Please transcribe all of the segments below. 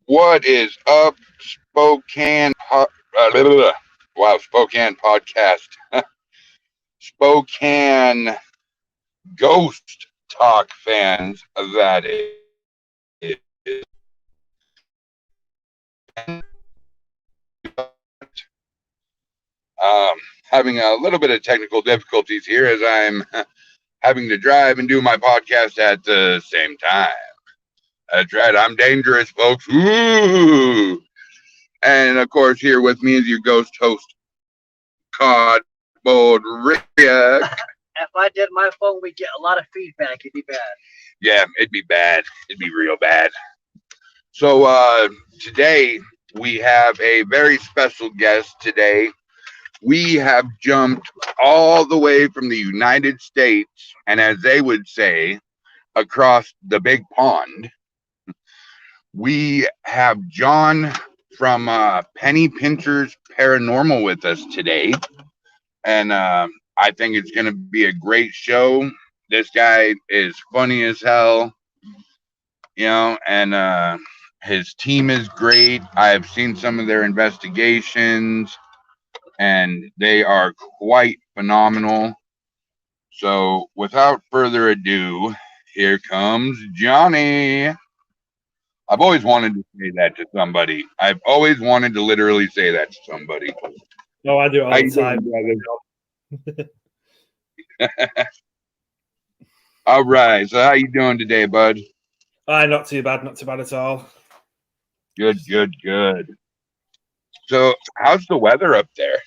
What is up, Spokane? Wow, Spokane podcast. Spokane Ghost Talk fans, that is. Having a little bit of technical difficulties here as I'm having to drive and do my podcast at the same time. That's right, I'm dangerous, folks. Ooh. And of course, here with me is your ghost host, Cardboard Rick. If I did my phone, we'd get a lot of feedback. It'd be bad. Yeah, it'd be bad. It'd be real bad. So today we have a very special guest today. We have jumped all the way from the United States, and as they would say, across the big pond. We have John from Penny Pinchers Paranormal with us today. And I think it's going to be a great show. This guy is funny as hell, and his team is great. I've seen some of their investigations, and they are quite phenomenal. So without further ado, here comes Johnny. I've always wanted to say that to somebody. I've always wanted to literally say that to somebody. No, I do it all the time. All right. So how you doing today, bud? Not too bad. Not too bad at all. Good. So how's the weather up there?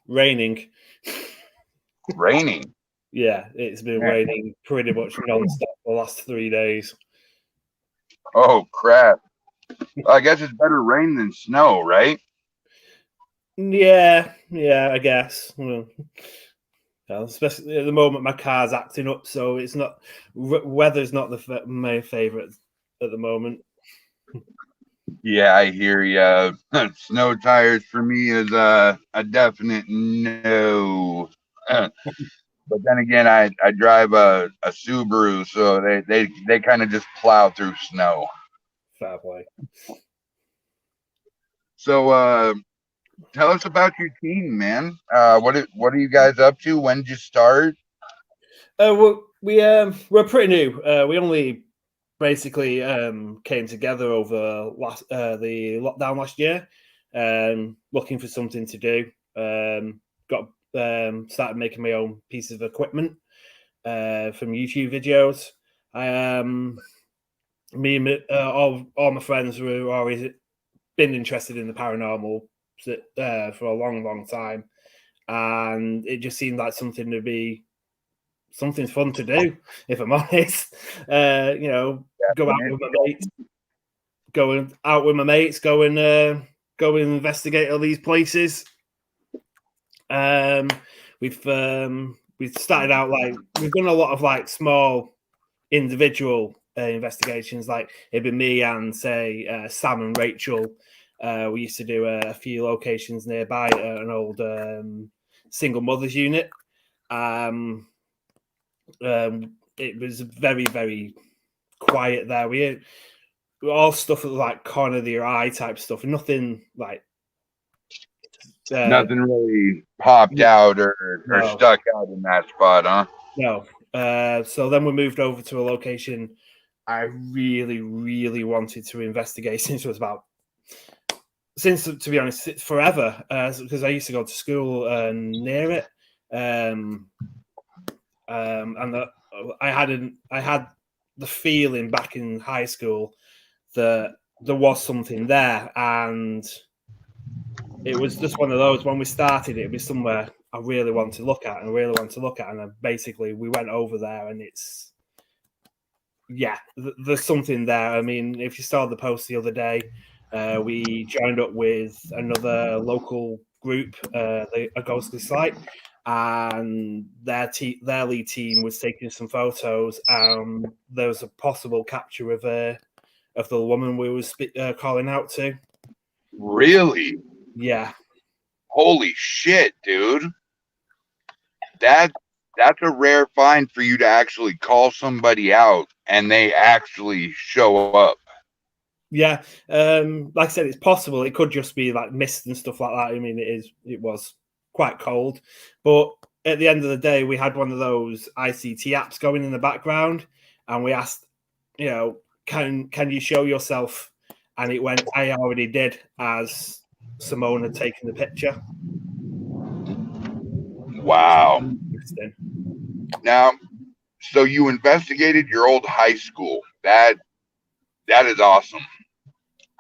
Raining. Raining? Yeah, it's been raining pretty much non-stop for the last 3 days. Oh, crap. I guess it's better rain than snow, right? Yeah, I guess. Well, especially at the moment, my car's acting up, so it's not. Weather's not my favorite at the moment. Yeah, I hear you. Snow tires for me is a definite no. But then again, I drive a Subaru, so they kind of just plow through snow. Fair play. So tell us about your team, man. What are you guys up to? When did you start? Well, we're pretty new. We only basically came together over the lockdown last year, looking for something to do. Started making my own piece of equipment from YouTube videos. Me and all my friends were always been interested in the paranormal for a long time, and it just seemed like something fun to do, if I'm honest. Go out with my mates, go and investigate all these places. We've started out we've done a lot of small individual investigations. Like it'd be me and say Sam and Rachel. We used to do a few locations nearby at an old single mothers unit. It was very, very quiet there. We all stuff like corner of your eye type stuff. Nothing like nothing really popped out or stuck out in that spot, huh? No. So then we moved over to a location I really, really wanted to investigate since, to be honest, forever. Because I used to go to school near it, and I had the feeling back in high school that there was something there, and it was just one of those. When we started, it was somewhere I really want to look at, and basically we went over there, and there's something there. I mean, if you saw the post the other day, we joined up with another local group, a ghostly site, and their lead team was taking some photos. There was a possible capture of the woman we were calling out to. Really? Yeah. Holy shit, dude. That's a rare find for you to actually call somebody out and they actually show up. Yeah, like I said, it's possible. It could just be like mist and stuff like that. I mean, it was quite cold, but at the end of the day, we had one of those ICT apps going in the background, and we asked, can you show yourself? And it went, I already did, as Simone had taken the picture. Wow. Interesting. Now, so you investigated your old high school. That is awesome.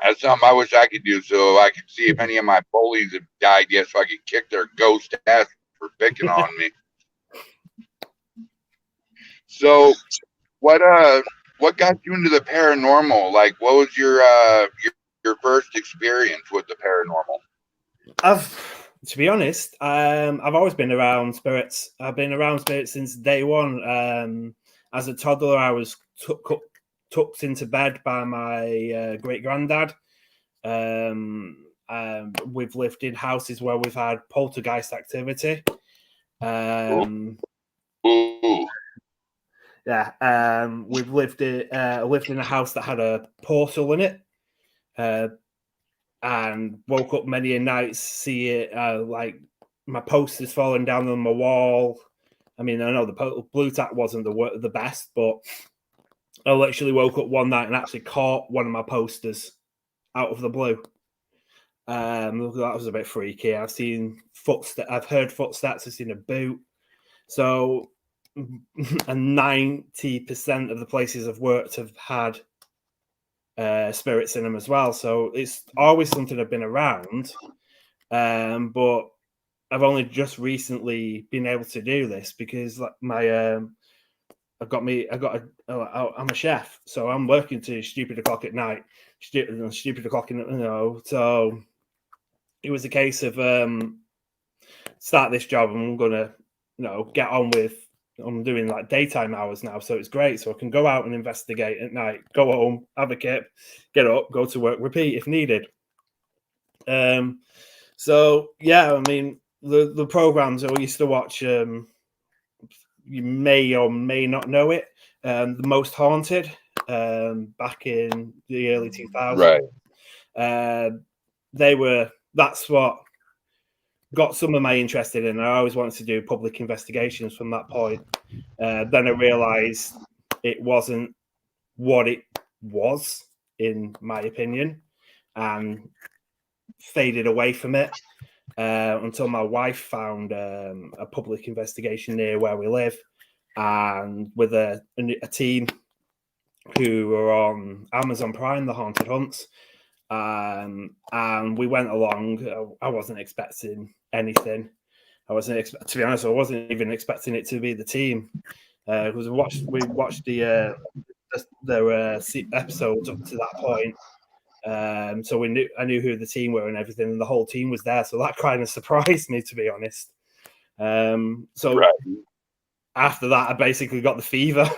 That's something I wish I could do so I could see if any of my bullies have died yet so I could kick their ghost ass for picking on me. So what got you into the paranormal? Like what was your first experience with the paranormal? To be honest, I've always been around spirits. I've been around spirits since day one. As a toddler, I was tucked into bed by my great granddad. We've lived in houses where we've had poltergeist activity. Ooh. Yeah, we've lived in a house that had a portal in it, and woke up many a night see it like my posters falling down on my wall. I mean, I know the blue tack wasn't the best, but I literally woke up one night and actually caught one of my posters out of the blue. That was a bit freaky. I've seen footsteps. I've heard footsteps. I've seen a boot. So, and 90% of the places I've worked have had spirits in them as well. So it's always something I've been around. But I've only just recently been able to do this because like I'm a chef, so I'm working to stupid o'clock at night, stupid o'clock so it was a case of start this job and I'm gonna get on with. I'm doing like daytime hours now, so it's great. So I can go out and investigate at night, go home, have a kip, get up, go to work, repeat if needed. So yeah, I mean the programs I used to watch. You may or may not know it. The Most Haunted, back in the early 2000s. Right. That's what got some of my interest in, and I always wanted to do public investigations from that point. Then I realized it wasn't what it was, in my opinion, and faded away from it until my wife found a public investigation near where we live, and with a team who were on Amazon Prime, The Haunted Hunts. And we went along. I wasn't expecting anything. To be honest, I wasn't even expecting it to be the team. Because we watched the episodes up to that point. So I knew who the team were and everything, and the whole team was there. So that kind of surprised me, to be honest. So right. After that, I basically got the fever.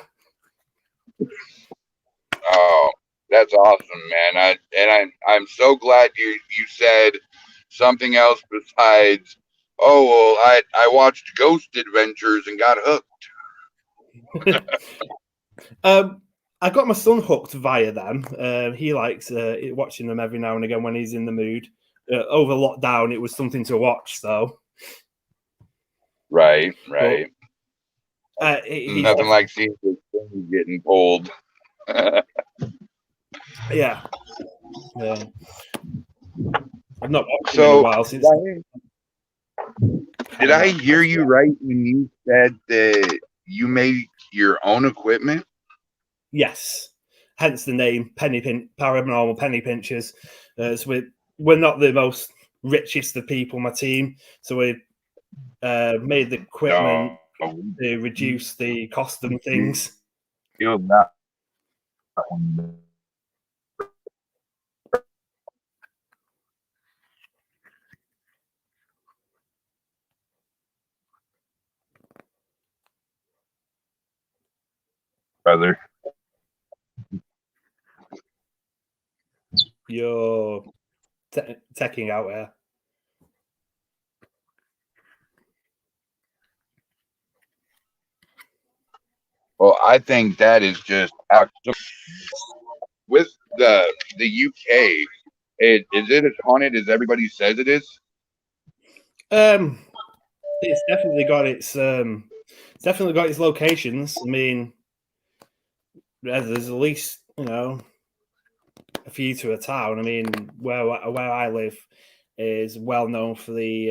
Oh, that's awesome, man. I'm so glad you said something else besides, oh, well, I watched Ghost Adventures and got hooked. I got my son hooked via them. He likes watching them every now and again when he's in the mood. Over lockdown, it was something to watch, though. Right. Nothing like seeing the things getting pulled. Yeah. I've not watched him in a while since. Did I hear you right when you said that you make your own equipment? Yes. Hence the name Paranormal Penny Pinchers. So we're not the most richest of people, my team. So we made the equipment to reduce the cost of things. Brother. You're teching out there. Well, I think that is just with the UK, is it as haunted as everybody says it is? It's definitely got its locations. I mean, there's at least a few to a town. I mean, where I live is well known for the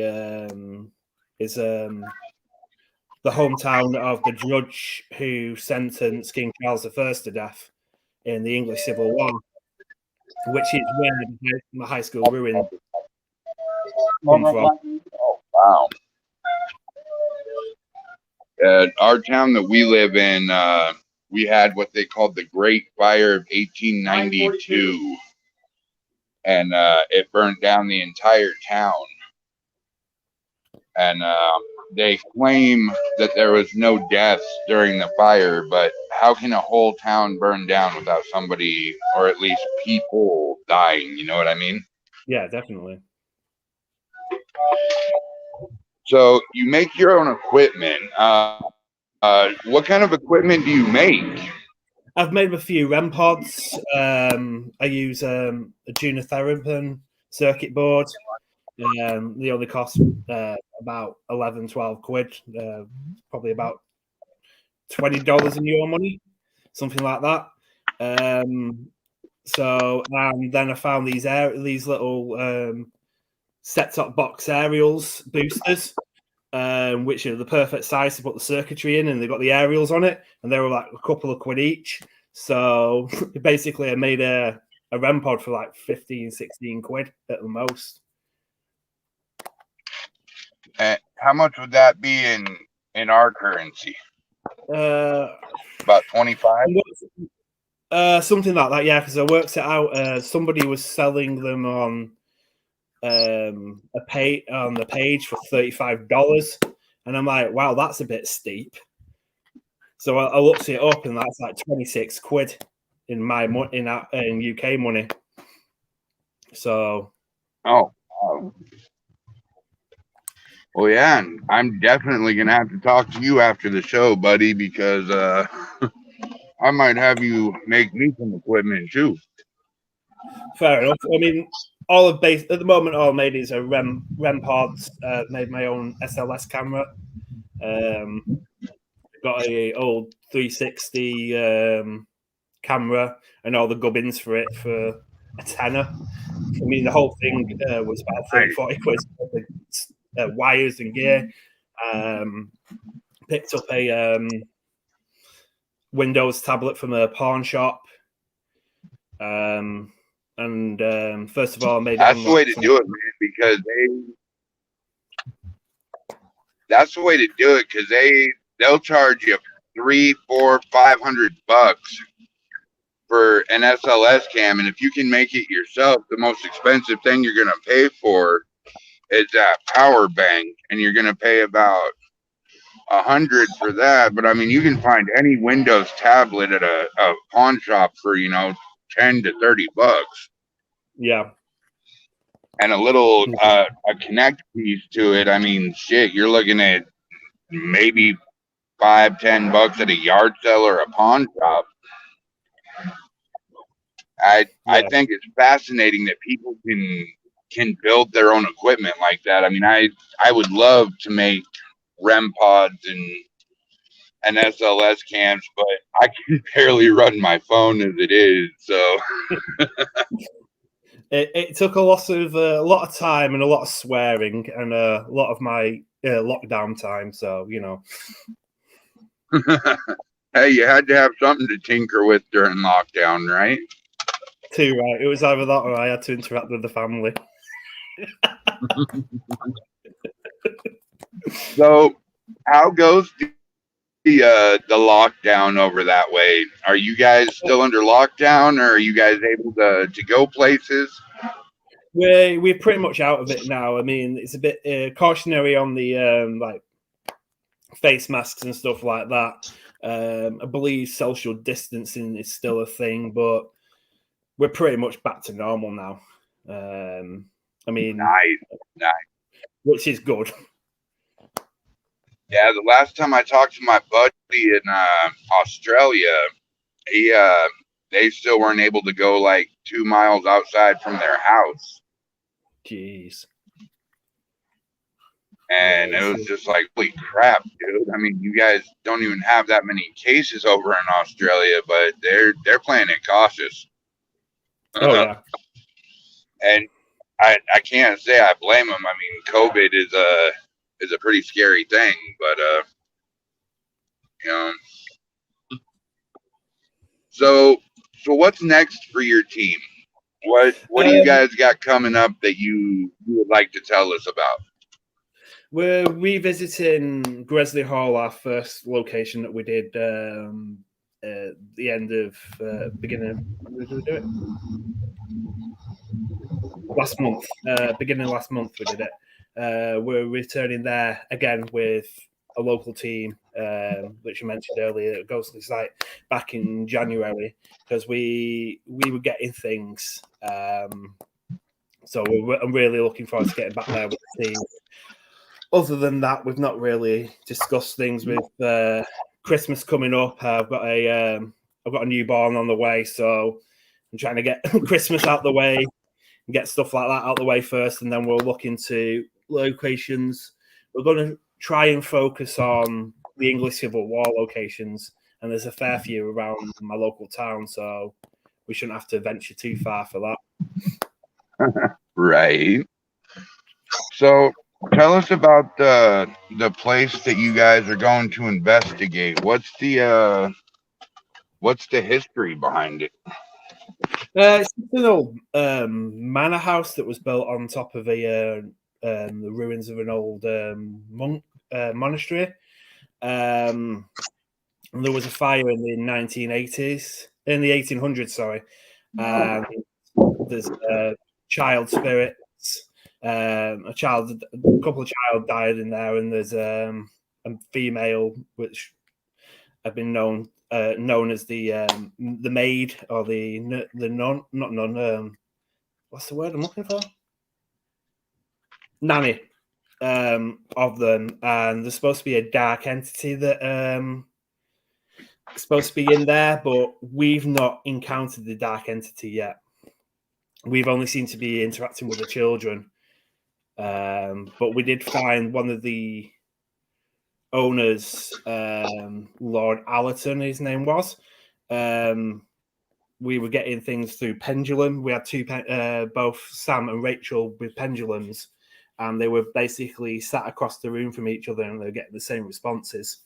hometown of the judge who sentenced King Charles I to death in the English Civil War, which is where my high school ruin come from. Oh, wow. Our town that we live in, we had what they called the Great Fire of 1892, and it burned down the entire town. And they claim that there was no deaths during the fire, but how can a whole town burn down without somebody, or at least people, dying? You know what I mean? Yeah, definitely. So you make your own equipment. What kind of equipment do you make? I've made a few REM pods. I use a Junitherapin circuit board. They only cost about 11, 12 quid, probably about $20 in your money, something like that. So, and then I found these little set-top box aerials boosters, which are the perfect size to put the circuitry in, and they got the aerials on it, and they were like a couple of quid each. So basically I made a REM pod for like 15, 16 quid at the most. How much would that be in our currency? About 25? Something like that, yeah, because I worked it out. Somebody was selling them on the page for $35, and I'm like, wow, that's a bit steep. So I looked it up, and that's like 26 quid in UK money. So, oh, well, yeah, and I'm definitely gonna have to talk to you after the show, buddy, because I might have you make me some equipment too. Fair enough. I mean, at the moment, all I made is a REM pods. Made my own SLS camera. Got a old 360 camera and all the gubbins for it for a tenner. I mean, the whole thing was about 30, 40 quid. Wires and gear. Picked up a Windows tablet from a pawn shop. And first of all, I made that's the way to do it, man, because that's the way to do it, because they'll charge you $300, $400, $500 for an SLS cam, and if you can make it yourself, the most expensive thing you're gonna pay for is that power bank, and you're gonna pay about $100 for that. But I mean, you can find any Windows tablet at a pawn shop for $10 to $30. Yeah. And a little a connect piece to it. I mean, shit, you're looking at maybe $5-10 at a yard sale or a pawn shop. I think it's fascinating that people can build their own equipment like that. I mean, I would love to make REM pods and SLS cams, but I can barely run my phone as it is. So it took a lot of time and a lot of swearing and a lot of my lockdown time. So hey, you had to have something to tinker with during lockdown, right? Too right. It was either that or I had to interact with the family. So, how goes the lockdown over that way? Are you guys still under lockdown, or are you guys able to go places? We're pretty much out of it now. I mean, it's a bit cautionary on the like face masks and stuff like that. I believe social distancing is still a thing, but we're pretty much back to normal now. I mean, nice, which is good. Yeah, the last time I talked to my buddy in Australia, they still weren't able to go like 2 miles outside from their house. Jeez. And it was just like, holy crap, dude. I mean, you guys don't even have that many cases over in Australia, but they're playing it cautious. Oh yeah. And I can't say I blame them. I mean, COVID is a pretty scary thing, but you know. So what's next for your team? What do you guys got coming up that you would like to tell us about? We're revisiting Gresley Hall, our first location that we did at the end of beginning. When did we do it? Last month, beginning of last month, we did it. We're returning there again with a local team, which you mentioned earlier, at Ghostly Site, back in January, because we were getting things. So I'm really looking forward to getting back there with the team. Other than that, we've not really discussed things with Christmas coming up. I've got a newborn on the way, so I'm trying to get Christmas out the way and get stuff like that out the way first, and then we'll look into locations. We're going to try and focus on the English Civil War locations, and there's a fair few around my local town, so we shouldn't have to venture too far for that. Right. So tell us about the place that you guys are going to investigate. What's the history behind it? It's an old manor house that was built on top of the ruins of an old monk monastery. And there was a fire in the 1800s, sorry. There's child spirits. A couple of child died in there, and there's a female which have been known as the maid or the nun, not nun. What's the word I'm looking for? Nanny of them, and there's supposed to be a dark entity that is supposed to be in there, but we've not encountered the dark entity yet. We've only seemed to be interacting with the children. But we did find one of the owners, Lord Allerton, his name was. We were getting things through pendulum. We had both Sam and Rachel with pendulums, and they were basically sat across the room from each other, and they were getting the same responses.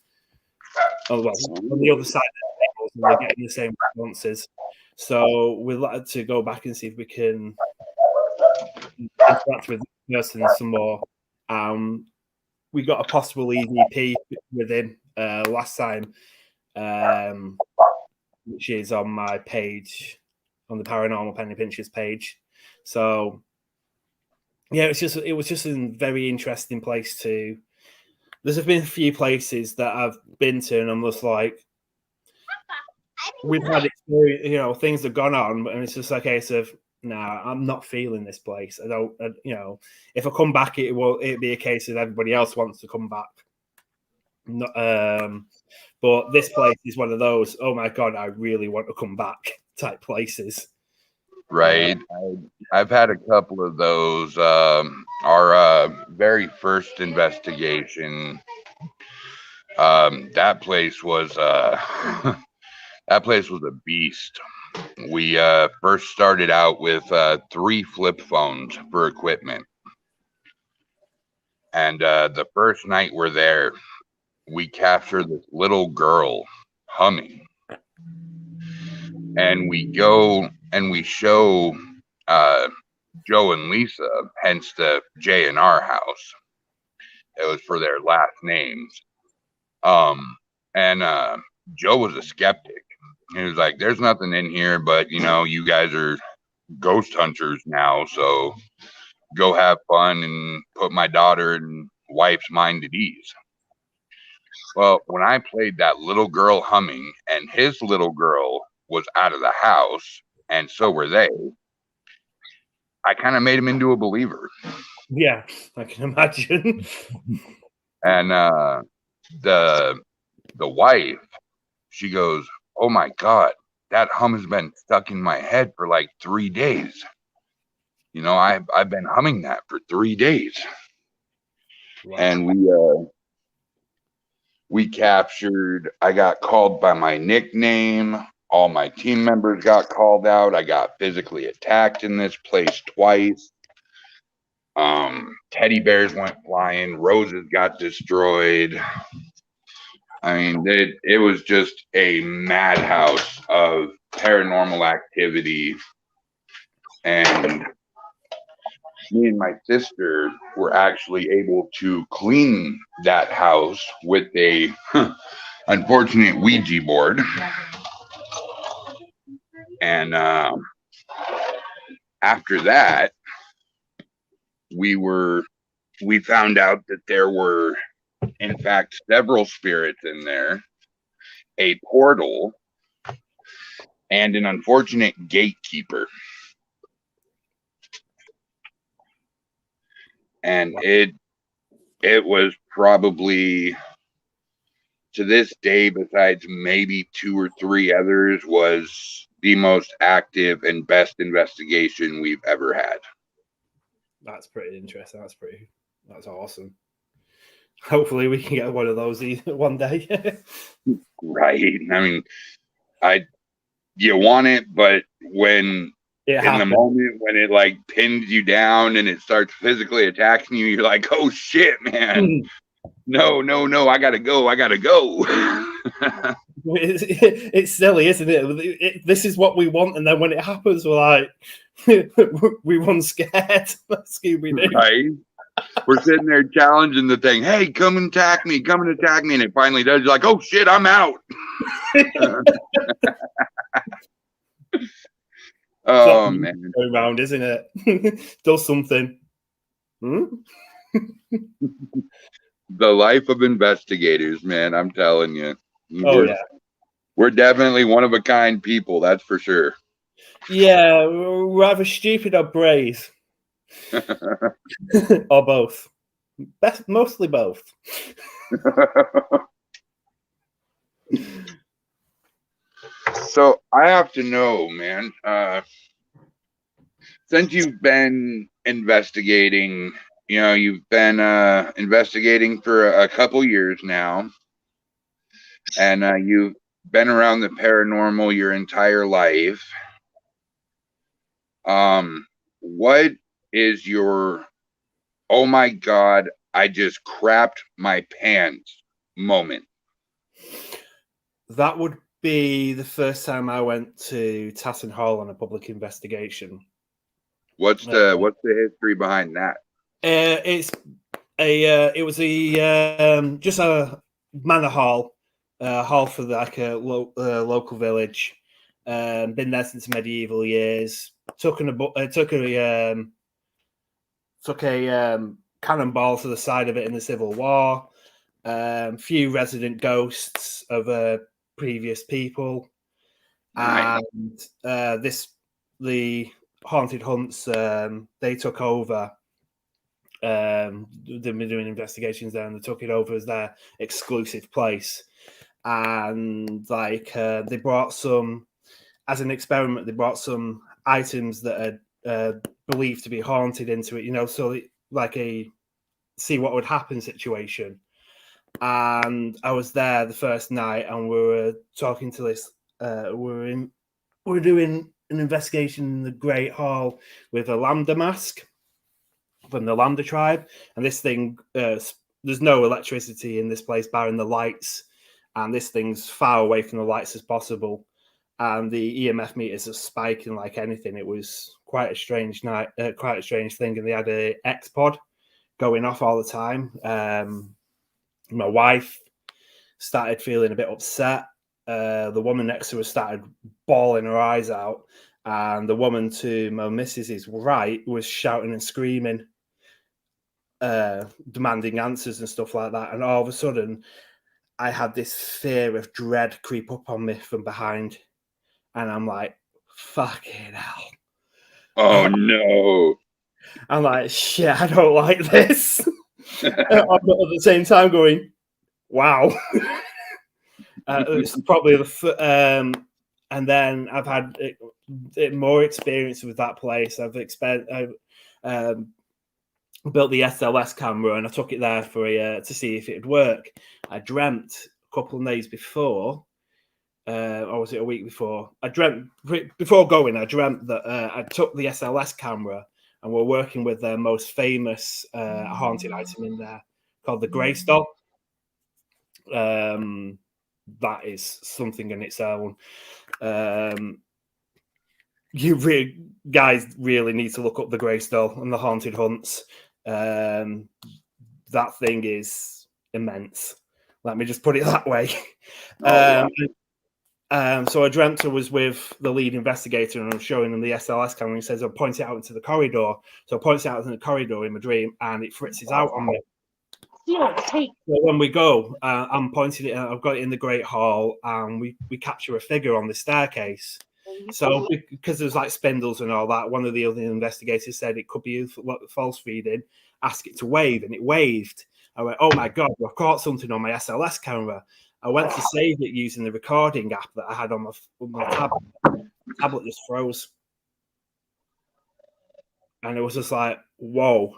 Oh, well, on the other side of the tables, we were getting the same responses. So we'd like to go back and see if we can interact with the person some more. We got a possible EVP with him last time, which is on my page, on the Paranormal Penny Pinchers page. So yeah, it was just a very interesting place to. There's been a few places that I've been to, and I'm just like, we've had experience, things have gone on, and it's just a case of, nah, I'm not feeling this place. I don't, if I come back, it'd be a case of everybody else wants to come back. But this place is one of those, oh my God, I really want to come back type places. Right. I've had a couple of those. Our very first investigation, that place was that place was a beast. We first started out with 3 flip phones for equipment. And the first night we're there, we captured this little girl humming. And we go and we show Joe and Lisa, hence the J&R house. It was for their last names. And Joe was a skeptic. He was like, there's nothing in here, but, you guys are ghost hunters now, so go have fun and put my daughter and wife's mind at ease. Well, when I played that little girl humming and his little girl was out of the house, and so were they, I kind of made him into a believer. Yeah, I can imagine. And the wife, she goes, oh my God, that hum has been stuck in my head for like 3 days. I've been humming that for 3 days. Wow. And we captured, I got called by my nickname. All my team members got called out. I got physically attacked in this place twice. Teddy bears went flying. Roses got destroyed. I mean, it was just a madhouse of paranormal activity. And me and my sister were actually able to clean that house with a unfortunate Ouija board. And after that, we found out that there were, in fact, several spirits in there, a portal, and an unfortunate gatekeeper. And it was probably, to this day, besides maybe 2 or 3 others, was the most active and best investigation we've ever had. That's pretty interesting. That's awesome. Hopefully we can get one of those one day. Right. I mean, you want it, but when the moment when it like pins you down and it starts physically attacking you, you're like, oh shit, man. No, I gotta go. It's silly, isn't it? This is what we want, and then when it happens, we're like, we run scared. Scooby-Doo. Right? We're sitting there challenging the thing. Hey, come and attack me. And it finally does. You're like, oh shit, I'm out. Oh man, going round, isn't it? Does something. The life of investigators, man. I'm telling you. Oh, We're definitely one of a kind people, that's for sure. Yeah, we're either stupid or brave. Or both. Mostly both. So I have to know, man, since you've been investigating, you've been investigating for a couple years now, and you've been around the paranormal your entire life. What is your, oh my God, I just crapped my pants moment? That would be the first time I went to Tatton Hall on a public investigation. What's the history behind that? It was just a manor hall, hall for like a local village. Been there since medieval years. Took a cannonball to the side of it in the Civil War. Few resident ghosts of previous people, Nice. and the haunted hunts. They took over. They've been doing investigations there, and they took it over as their exclusive place. And they brought some, as an experiment, they brought some items that are believed to be haunted into it. So like a see what would happen situation. And I was there the first night, and we were talking to this. We were doing an investigation in the Great Hall with a Lambda mask from the Lambda tribe, and this thing, there's no electricity in this place, barring the lights, and this thing's far away from the lights as possible, and the EMF meters are spiking like anything. It was quite a strange night, quite a strange thing, and they had a X-pod going off all the time. My wife started feeling a bit upset. The woman next to her started bawling her eyes out, and the woman to my missus's right was shouting and screaming, demanding answers and stuff like that. And all of a sudden, I had this fear of dread creep up on me from behind, and I'm like, fucking hell. Oh no. I'm like, shit, I don't like this. But at the same time going, wow. It's probably And then I've had more experience with that place. I've built the SLS camera and I took it there for to see if it would work. I dreamt a couple of days before, or was it a week before? I dreamt that I took the SLS camera and we're working with their most famous haunted item in there called the Grace doll. That is something in its own. You guys really need to look up the Grace doll and the haunted hunts. That thing is immense. Let me just put it that way. So I dreamt I was with the lead investigator and I was showing him the SLS camera. And he says, I'll point it out into the corridor. So I point it out into the corridor in my dream and it fritzes out on me. So when we go, I'm pointing it out, I've got it in the Great Hall and we capture a figure on the staircase. So because there's like spindles and all that, one of the other investigators said it could be false reading, ask it to wave, and it waved. I went, oh my God, I've caught something on my SLS camera. I went to save it using the recording app that I had on my tablet. The tablet just froze. And it was just like, whoa.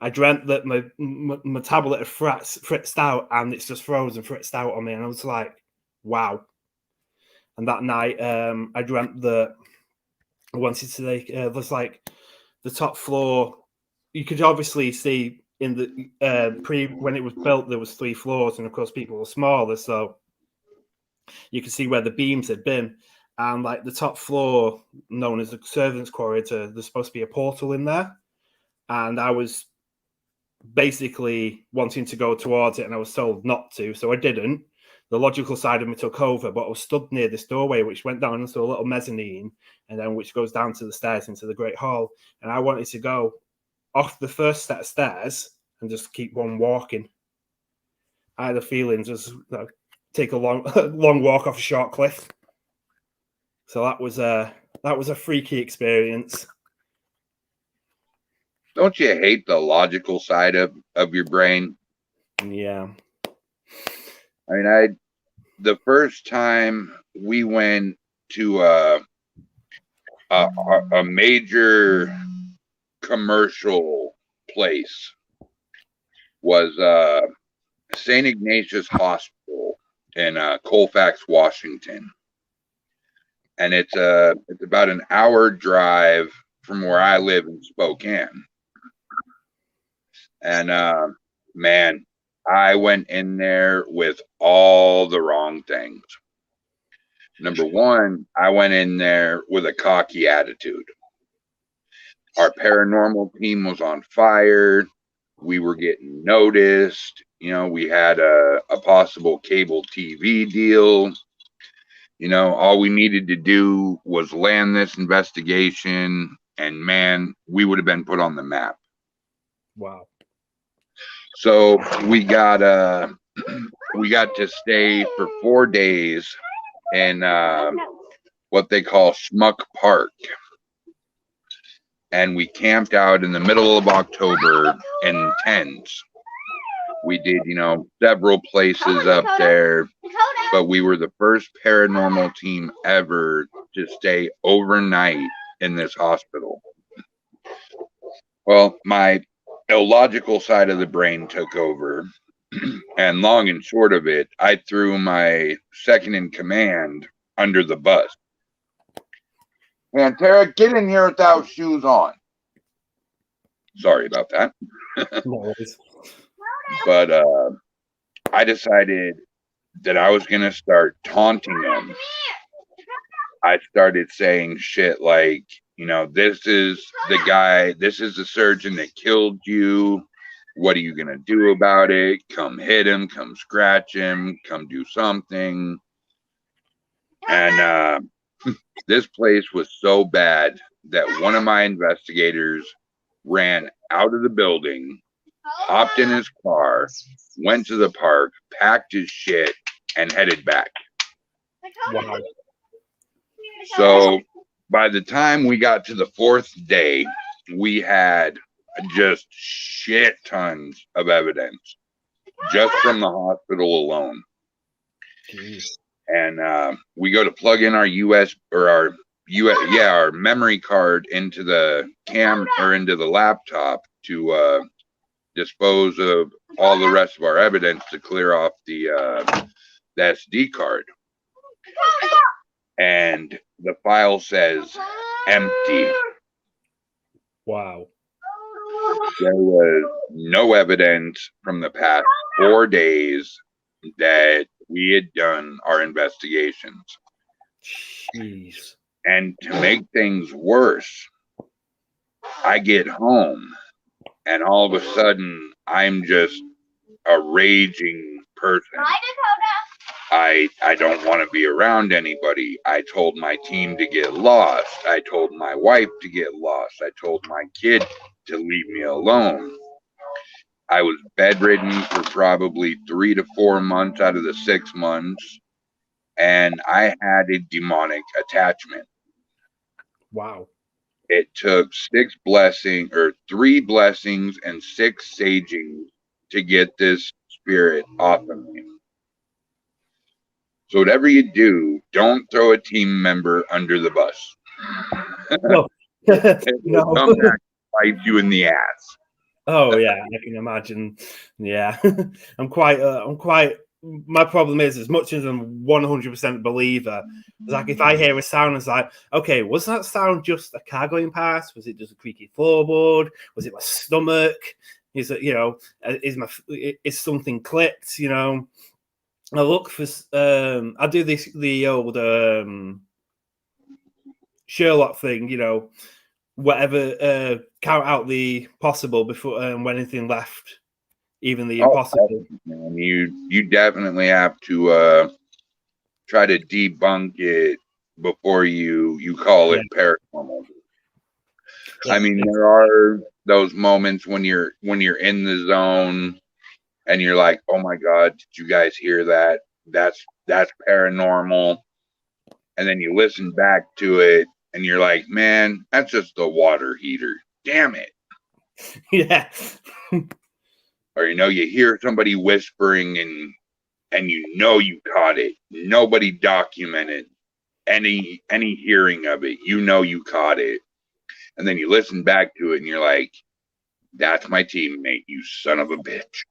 I dreamt that my tablet had fritzed out and it's just froze and fritzed out on me. And I was like, wow. And that night, I dreamt that I wanted to there's like the top floor. You could obviously see in the when it was built, there was 3 floors. And of course, people were smaller. So you could see where the beams had been. And like the top floor, known as the servants' corridor, there's supposed to be a portal in there. And I was basically wanting to go towards it and I was told not to, so I didn't. The logical side of me took over, but I was stood near this doorway which went down into a little mezzanine and then which goes down to the stairs into the Great Hall, and I wanted to go off the first set of stairs and just keep on walking. I had a feeling just take a long walk off a short cliff. So that was a freaky experience. Don't you hate the logical side of your brain? Yeah. I mean, the first time we went to a major commercial place was St. Ignatius Hospital in Colfax, Washington. And it's about an hour drive from where I live in Spokane. And man, I went in there with all the wrong things. Number one, I went in there with a cocky attitude. Our paranormal team was on fire. We were getting noticed. You know, we had a possible cable TV deal. You know, all we needed to do was land this investigation, and man, we would have been put on the map. Wow. So we got to stay for 4 days in what they call Schmuck Park. And we camped out in the middle of October in tents. We did, you know, several places up there, but we were the first paranormal team ever to stay overnight in this hospital. Well, my illogical side of the brain took over, and long and short of it, I threw my second in command under the bus. Pantera, get in here without shoes on. Sorry about that. But I decided that I was going to start taunting him. I started saying shit like, you know, this is the surgeon that killed you. What are you going to do about it? Come hit him, come scratch him, come do something. And this place was so bad that one of my investigators ran out of the building, hopped in his car, went to the park, packed his shit, and headed back. Wow. So by the time we got to the 4th day, we had just shit tons of evidence just from the hospital alone. Jeez. and we go to plug in our our memory card into the into the laptop to dispose of all the rest of our evidence to clear off the SD card. And the file says empty. Wow. There was no evidence from the past 4 days that we had done our investigations. Jeez. And to make things worse, I get home and all of a sudden I'm just a raging person. I don't want to be around anybody. I told my team to get lost. I told my wife to get lost. I told my kid to leave me alone. I was bedridden for probably 3 to 4 months out of the 6 months, and I had a demonic attachment. Wow. It took 3 blessings and 6 sagings to get this spirit off of me. So whatever you do, don't throw a team member under the bus. No. It will No. come back and bite you in the ass. Oh yeah, I can imagine. Yeah, I'm quite. My problem is, as much as I'm 100% believer, it's like if I hear a sound, it's like, okay, was that sound just a car going past? Was it just a creaky floorboard? Was it my stomach? Is it, is something clicked? I look for. I do the old Sherlock thing. Whatever, count out the possible before when anything left, even the impossible. Man, you definitely have to try to debunk it before you call it paranormal. I mean, there are those moments when you're in the zone and you're like, oh my God, did you guys hear that? That's paranormal. And then you listen back to it and you're like, man, that's just the water heater. Damn it. Yeah. Or, you hear somebody whispering and you caught it. Nobody documented any hearing of it. You caught it. And then you listen back to it and you're like, that's my teammate, you son of a bitch.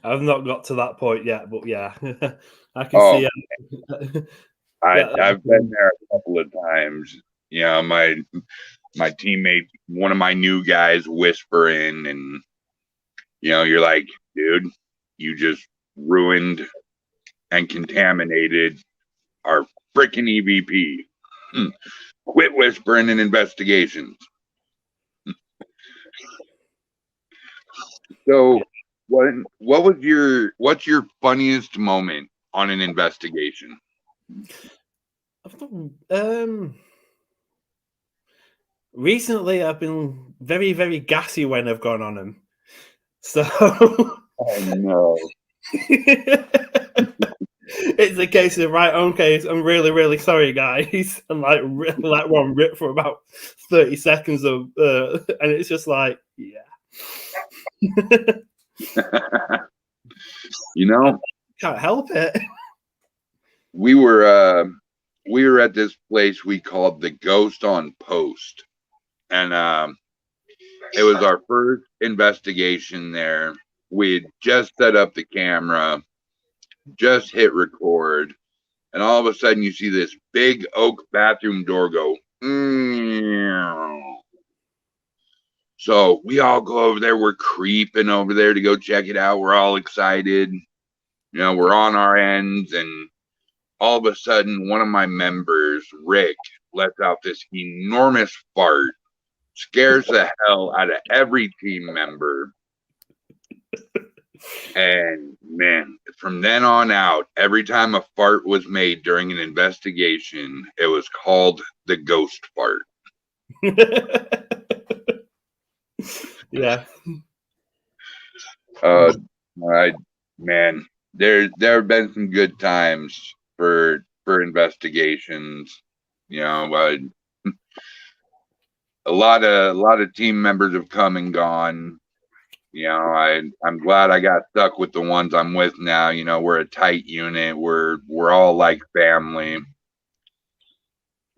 I've not got to that point yet, but yeah, I can see it. I've been there a couple of times. My teammate, one of my new guys, whispering, and you're like, dude, you just ruined and contaminated our freaking EVP. Quit whispering in investigations. So, what's your funniest moment on an investigation? Recently I've been very, very gassy when I've gone on them. So Oh no. It's a case of right, okay, I'm really, really sorry, guys. And like one rip for about 30 seconds of and it's just like, yeah. Can't help it. We were at this place we called the Ghost on Post, and it was our first investigation there. We'd just set up the camera, just hit record, and all of a sudden you see this big oak bathroom door go. So we all go over there. We're creeping over there to go check it out. We're all excited. We're on our ends, and all of a sudden, one of my members, Rick, lets out this enormous fart, scares the hell out of every team member. And man, from then on out, every time a fart was made during an investigation, it was called the ghost fart. Yeah. Man, there have been some good times for investigations. A lot of team members have come and gone. I'm glad I got stuck with the ones I'm with now. We're a tight unit. We're all like family.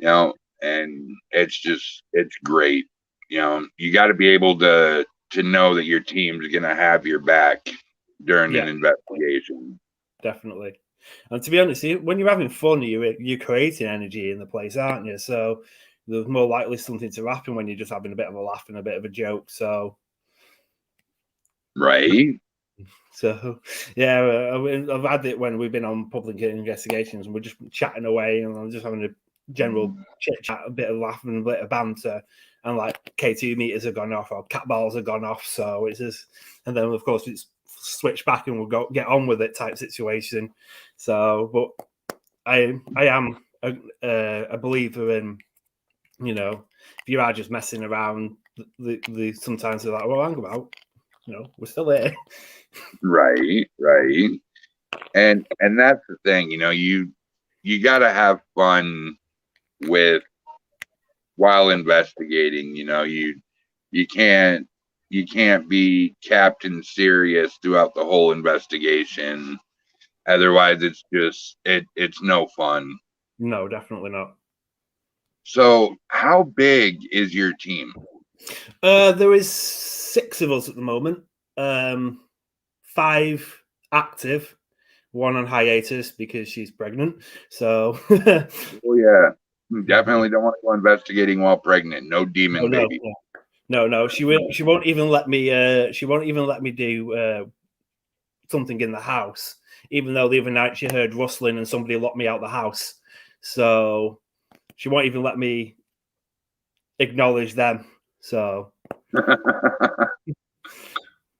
And it's great. You got to be able to know that your team's gonna have your back during an investigation. Definitely. And to be honest, when you're having fun, you're creating energy in the place, aren't you? So there's more likely something to happen when you're just having a bit of a laugh and a bit of a joke. So right. So yeah, I've had it when we've been on public investigations and we're just chatting away and I'm just having a general chit chat, a bit of laugh and a bit of banter, and like K2 meters have gone off or cat balls have gone off. So it's just, and then of course it's switch back and we'll get on with it type situation. So, but I am a believer in, if you are just messing around, the sometimes they're like, well, hang about, we're still here. Right. And that's the thing, you got to have fun while investigating. You can't be Captain Serious throughout the whole investigation. Otherwise, it's no fun. No, definitely not. So, how big is your team? There is 6 of us at the moment. 5 active, 1 on hiatus because she's pregnant. So, oh yeah, definitely don't want to go investigating while pregnant. No demon baby. No. She won't even let me. She won't even let me do something in the house. Even though the other night she heard rustling and somebody locked me out the house. So she won't even let me acknowledge them. So.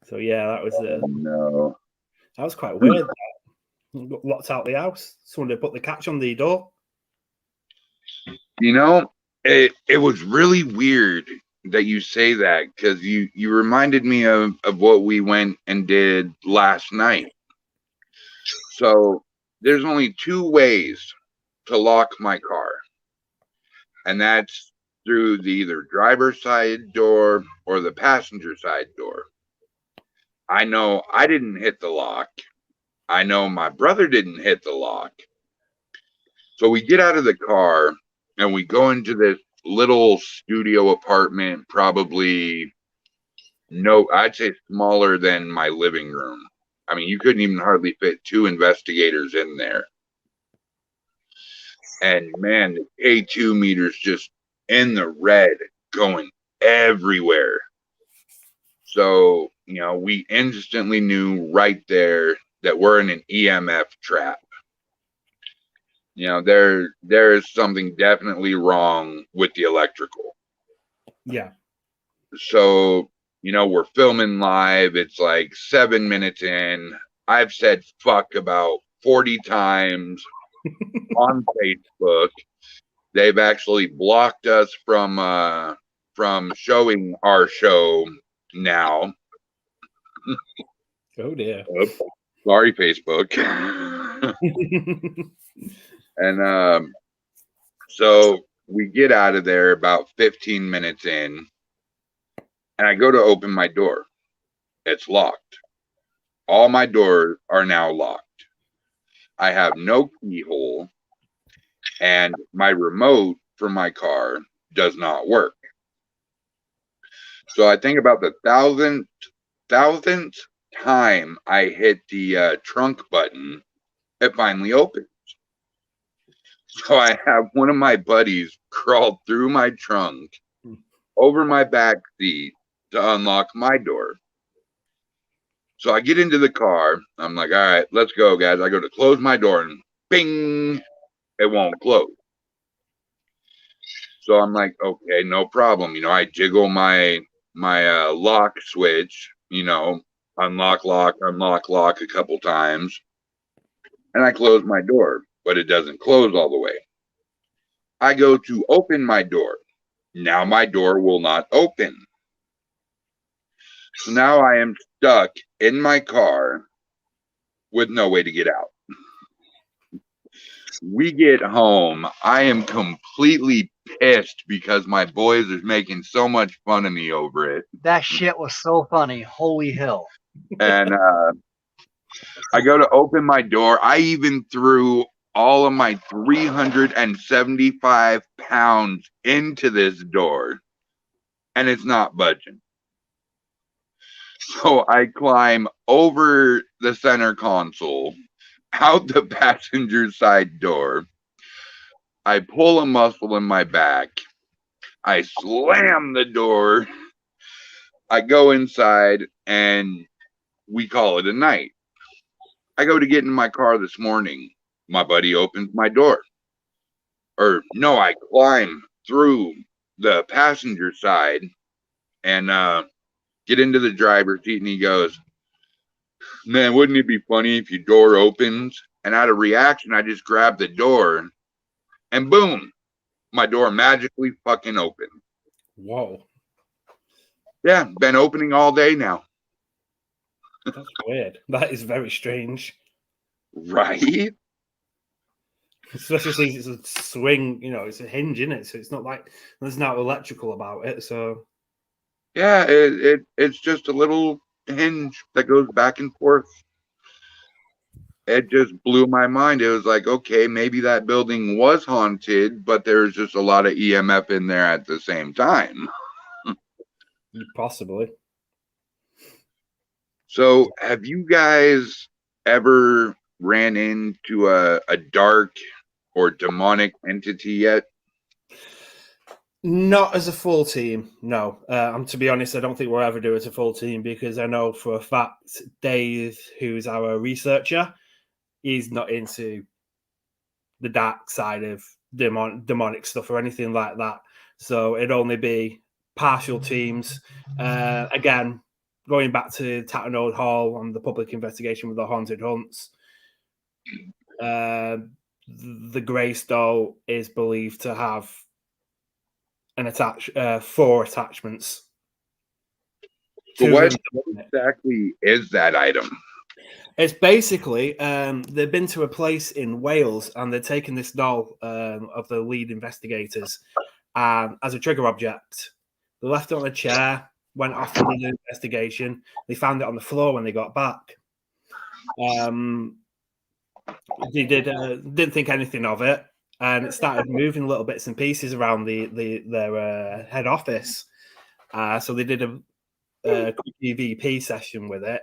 So yeah, that was no. That was quite weird. Got locked out the house. Someone had put the catch on the door. It was really weird that you say that, because you reminded me of what we went and did last night. So there's only 2 ways to lock my car, and that's through the either driver's side door or the passenger side door. I know I didn't hit the lock. I know my brother didn't hit the lock. So we get out of the car and we go into this little studio apartment, probably, I'd say smaller than my living room. I mean, you couldn't even hardly fit 2 investigators in there. And man, the A2 meter's just in the red, going everywhere. So, we instantly knew right there that we're in an EMF trap. There is something definitely wrong with the electrical. Yeah. So, we're filming live. It's like 7 minutes in. I've said fuck about 40 times on Facebook. They've actually blocked us from showing our show now. Oh dear. Oops. Sorry, Facebook. And so we get out of there about 15 minutes in, and I go to open my door. It's locked. All my doors are now locked. I have no keyhole, and my remote for my car does not work. So I think about the thousandth time I hit the trunk button, it finally opens. So I have one of my buddies crawl through my trunk, over my back seat to unlock my door. So I get into the car. I'm like, all right, let's go, guys. I go to close my door and bing, it won't close. So I'm like, okay, no problem. I jiggle my lock switch, unlock, lock a couple times. And I close my door, but it doesn't close all the way. I go to open my door. Now my door will not open. So now I am stuck in my car with no way to get out. We get home. I am completely pissed because my boys are making so much fun of me over it. That shit was so funny. Holy hell. And I go to open my door. I even threw all of my 375 pounds into this door, and it's not budging. So I climb over the center console, out the passenger side door. I pull a muscle in my back. I slam the door. I go inside, and we call it a night. I go to get in my car this morning. My buddy opens my door. Or no, I climb through the passenger side and get into the driver's seat, and he goes, "Man, wouldn't it be funny if your door opens?" And out of reaction, I just grab the door, and boom, my door magically fucking opened. Whoa. Yeah, been opening all day now. That's weird. That is very strange. Right? Especially since it's a swing, it's a hinge in it, so it's not like there's no electrical about it. So Yeah, it's just a little hinge that goes back and forth. It just blew my mind. It was like, okay, maybe that building was haunted, but there's just a lot of EMF in there at the same time. possibly. So have you guys ever ran into a dark or demonic entity yet? Not as a full team, no. To be honest, I don't think we'll ever do it as a full team because I know for a fact Dave, who's our researcher, he's not into the dark side of demonic stuff or anything like that. So it'd only be partial teams. Again, going back to Tattenode Hall on the public investigation with the haunted hunts, the Grey Stole is believed to have four attachments. So what exactly is that item? It's basically they've been to a place in Wales and they're taking this doll of the lead investigators as a trigger object. They left it on a chair, went off and did an investigation. They found it on the floor when they got back. They didn't think anything of it, and it started moving little bits and pieces around their head office. So they did a quick EVP session with it,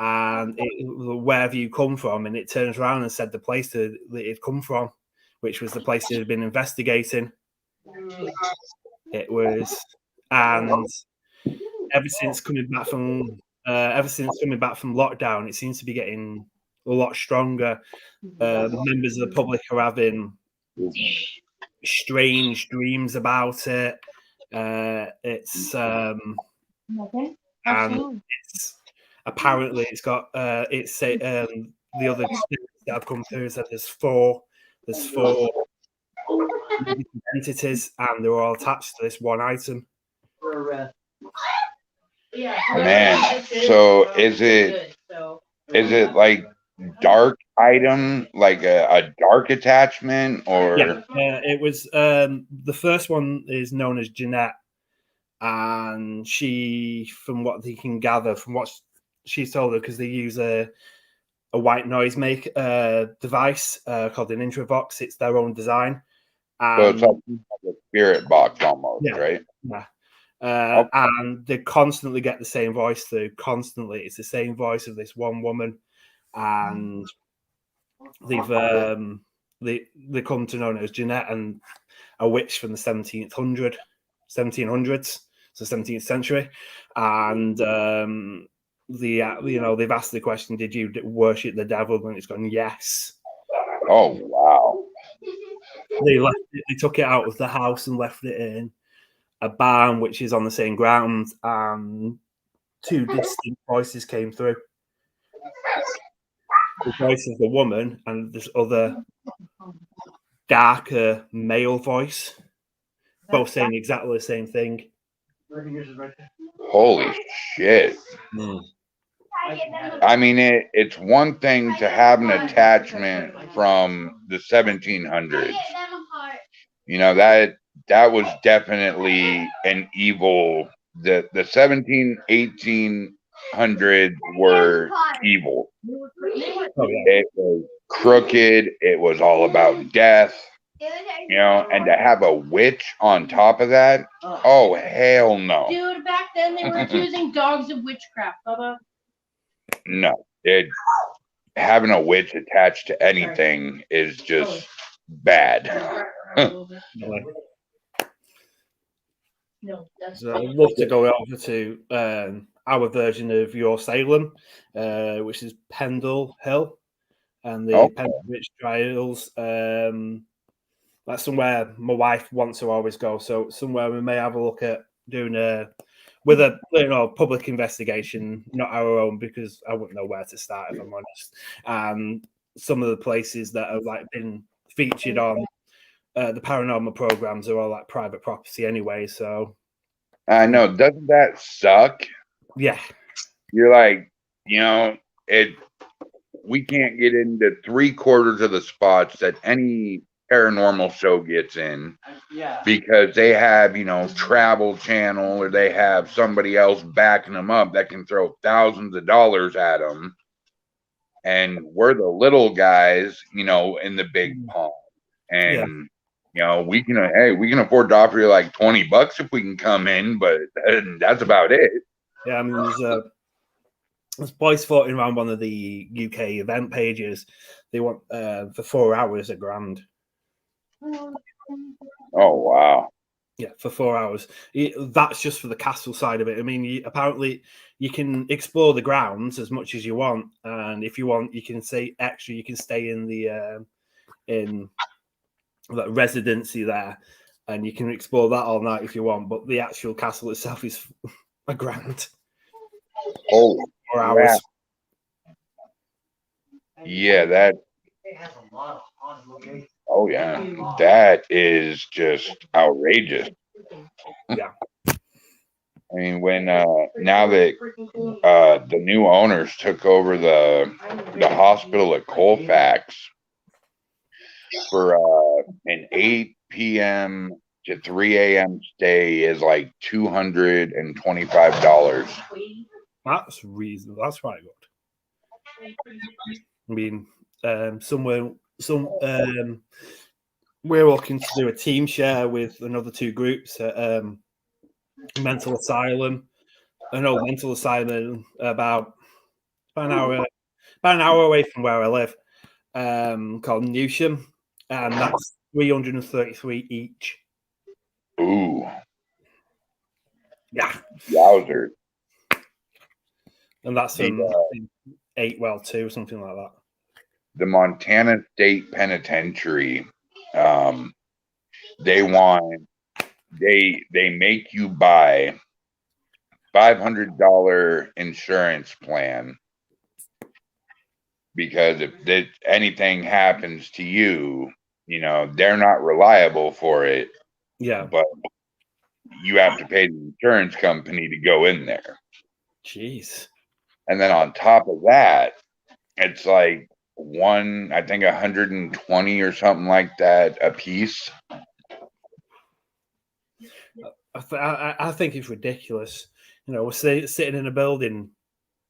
and where have you come from? And it turns around and said the place that it come from, which was the place they had been investigating. It was, and ever since coming back from lockdown, it seems to be getting a lot stronger. Members of the public are having strange dreams about it. It's apparently it's got the other spirits that have come through said there's four entities and they're all attached to this one item. Man, so is it like dark item, like a dark attachment, or it was the first one is known as Jeanette, and she, from what they can gather from what she's told her, because they use a white noise make device called an Intravox. It's their own design. So it's like a spirit box almost, right? Yeah. And they constantly get the same voice through. Constantly, it's the same voice of this one woman, and they've they come to know as Jeanette and a witch from the 1700s, so 17th century, and they've asked the question, "Did you worship the devil?" And it's gone, yes. Oh wow! They took it out of the house and left it in a barn, which is on the same ground, and two distinct voices came through. The voice of the woman and this other darker male voice, both saying exactly the same thing. Holy shit! I mean, it's one thing to have an attachment from the 1700s. You know, that was definitely an evil. The 1800s were evil. Oh yeah. It was crooked. It was all about death. You know, and to have a witch on top of that, oh hell no. Dude, back then they were accusing dogs of witchcraft, Bubba. No, having a witch attached to anything is just bad. So I'd love to go over to our version of your Salem, which is Pendle Hill, and the Pendle Witch Trials. That's somewhere my wife wants to always go. So somewhere we may have a look at doing with a public investigation, not our own, because I wouldn't know where to start if I'm honest. And some of the places that have like been featured on the paranormal programs are all like private property anyway. So I know, doesn't that suck? Yeah, you're like, we can't get into 3/4 of the spots that any paranormal show gets in because they have, Travel Channel, or they have somebody else backing them up that can throw thousands of dollars at them. And we're the little guys, in the big pond. And, we can afford to offer you like $20 if we can come in, but that's about it. Yeah, I mean, there's boys floating around one of the UK event pages. They want for 4 hours $1,000. Oh wow! Yeah, for 4 hours. That's just for the castle side of it. I mean, apparently you can explore the grounds as much as you want, and if you want, you can say extra. You can stay in the in that residency there, and you can explore that all night if you want. But the actual castle itself is $1,000. Oh, 4 hours. Yeah, that. Oh yeah, that is just outrageous. Yeah. I mean, when now that the new owners took over the hospital at Colfax for an 8 p.m. to 3 a.m. stay is like $225. That's reasonable. That's quite good. I mean, we're looking to do a team share with another 2 groups at Mental Asylum. I know Mental Asylum about an hour away from where I live, called Newsham, and that's $333 each. Ooh. Yeah. Yowzer. And that's from 2, something like that. The Montana State Penitentiary, they make you buy $500 insurance plan, because if anything happens to you, they're not reliable for it. Yeah. But you have to pay the insurance company to go in there. Jeez. And then on top of that, it's like I think 120 or something like that a piece. I think it's ridiculous. We're sitting in a building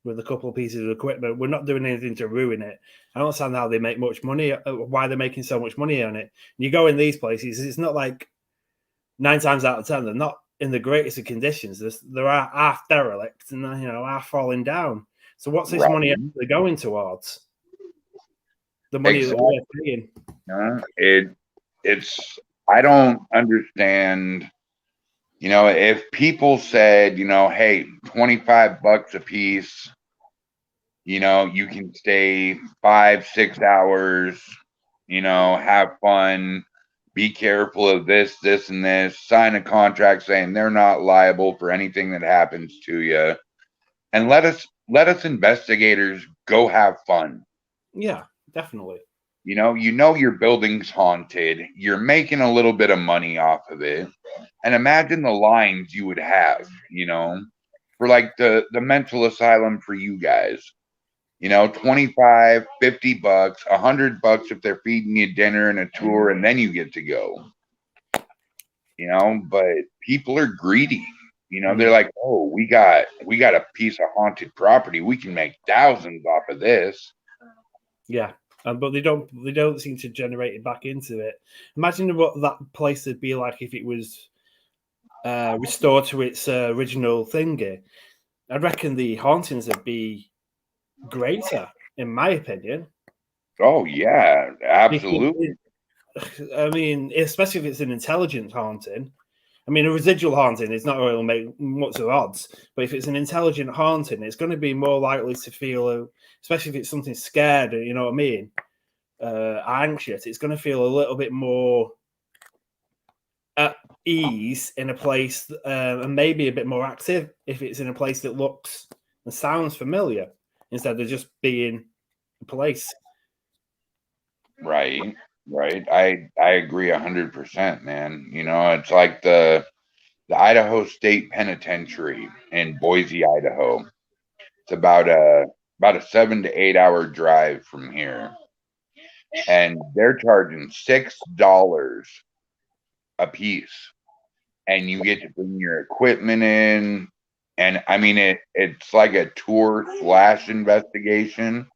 with a couple of pieces of equipment. We're not doing anything to ruin it. I don't understand how they make much money, why they're making so much money on it. You go in these places, it's not like 9 times out of 10, they're not in the greatest of conditions. There are half derelict and half falling down. So what's this money actually going towards? The money that we're paying. It's I don't understand. If people said, hey, $25 a piece, you can stay 5-6 hours, have fun, be careful of this, and this, sign a contract saying they're not liable for anything that happens to you, and let us investigators go have fun. Yeah, definitely. Your building's haunted. You're making a little bit of money off of it. And imagine the lines you would have, for like the mental asylum for you guys. You know, 25, $50, $100 if they're feeding you dinner and a tour, and then you get to go. You know, but people are greedy. You know, they're like, oh, we got a piece of haunted property. We can make thousands off of this. Yeah. But they don't seem to generate it back into it. Imagine what that place would be like if it was restored to its original thingy. I reckon the hauntings would be greater, in my opinion. Oh yeah, absolutely. I mean, especially if it's an intelligent haunting. I mean, a residual haunting is not going to make much of odds, but if it's an intelligent haunting, it's going to be more likely to feel, especially if it's something scared, you know what I mean, anxious. It's going to feel a little bit more at ease in a place, and maybe a bit more active if it's in a place that looks and sounds familiar instead of just being a place. Right. I agree 100%, man. You know, it's like the Idaho State Penitentiary in Boise, Idaho. It's about a 7 to 8 hour drive from here, and they're charging $6 a piece, and you get to bring your equipment in. And I mean, it's like a tour / investigation.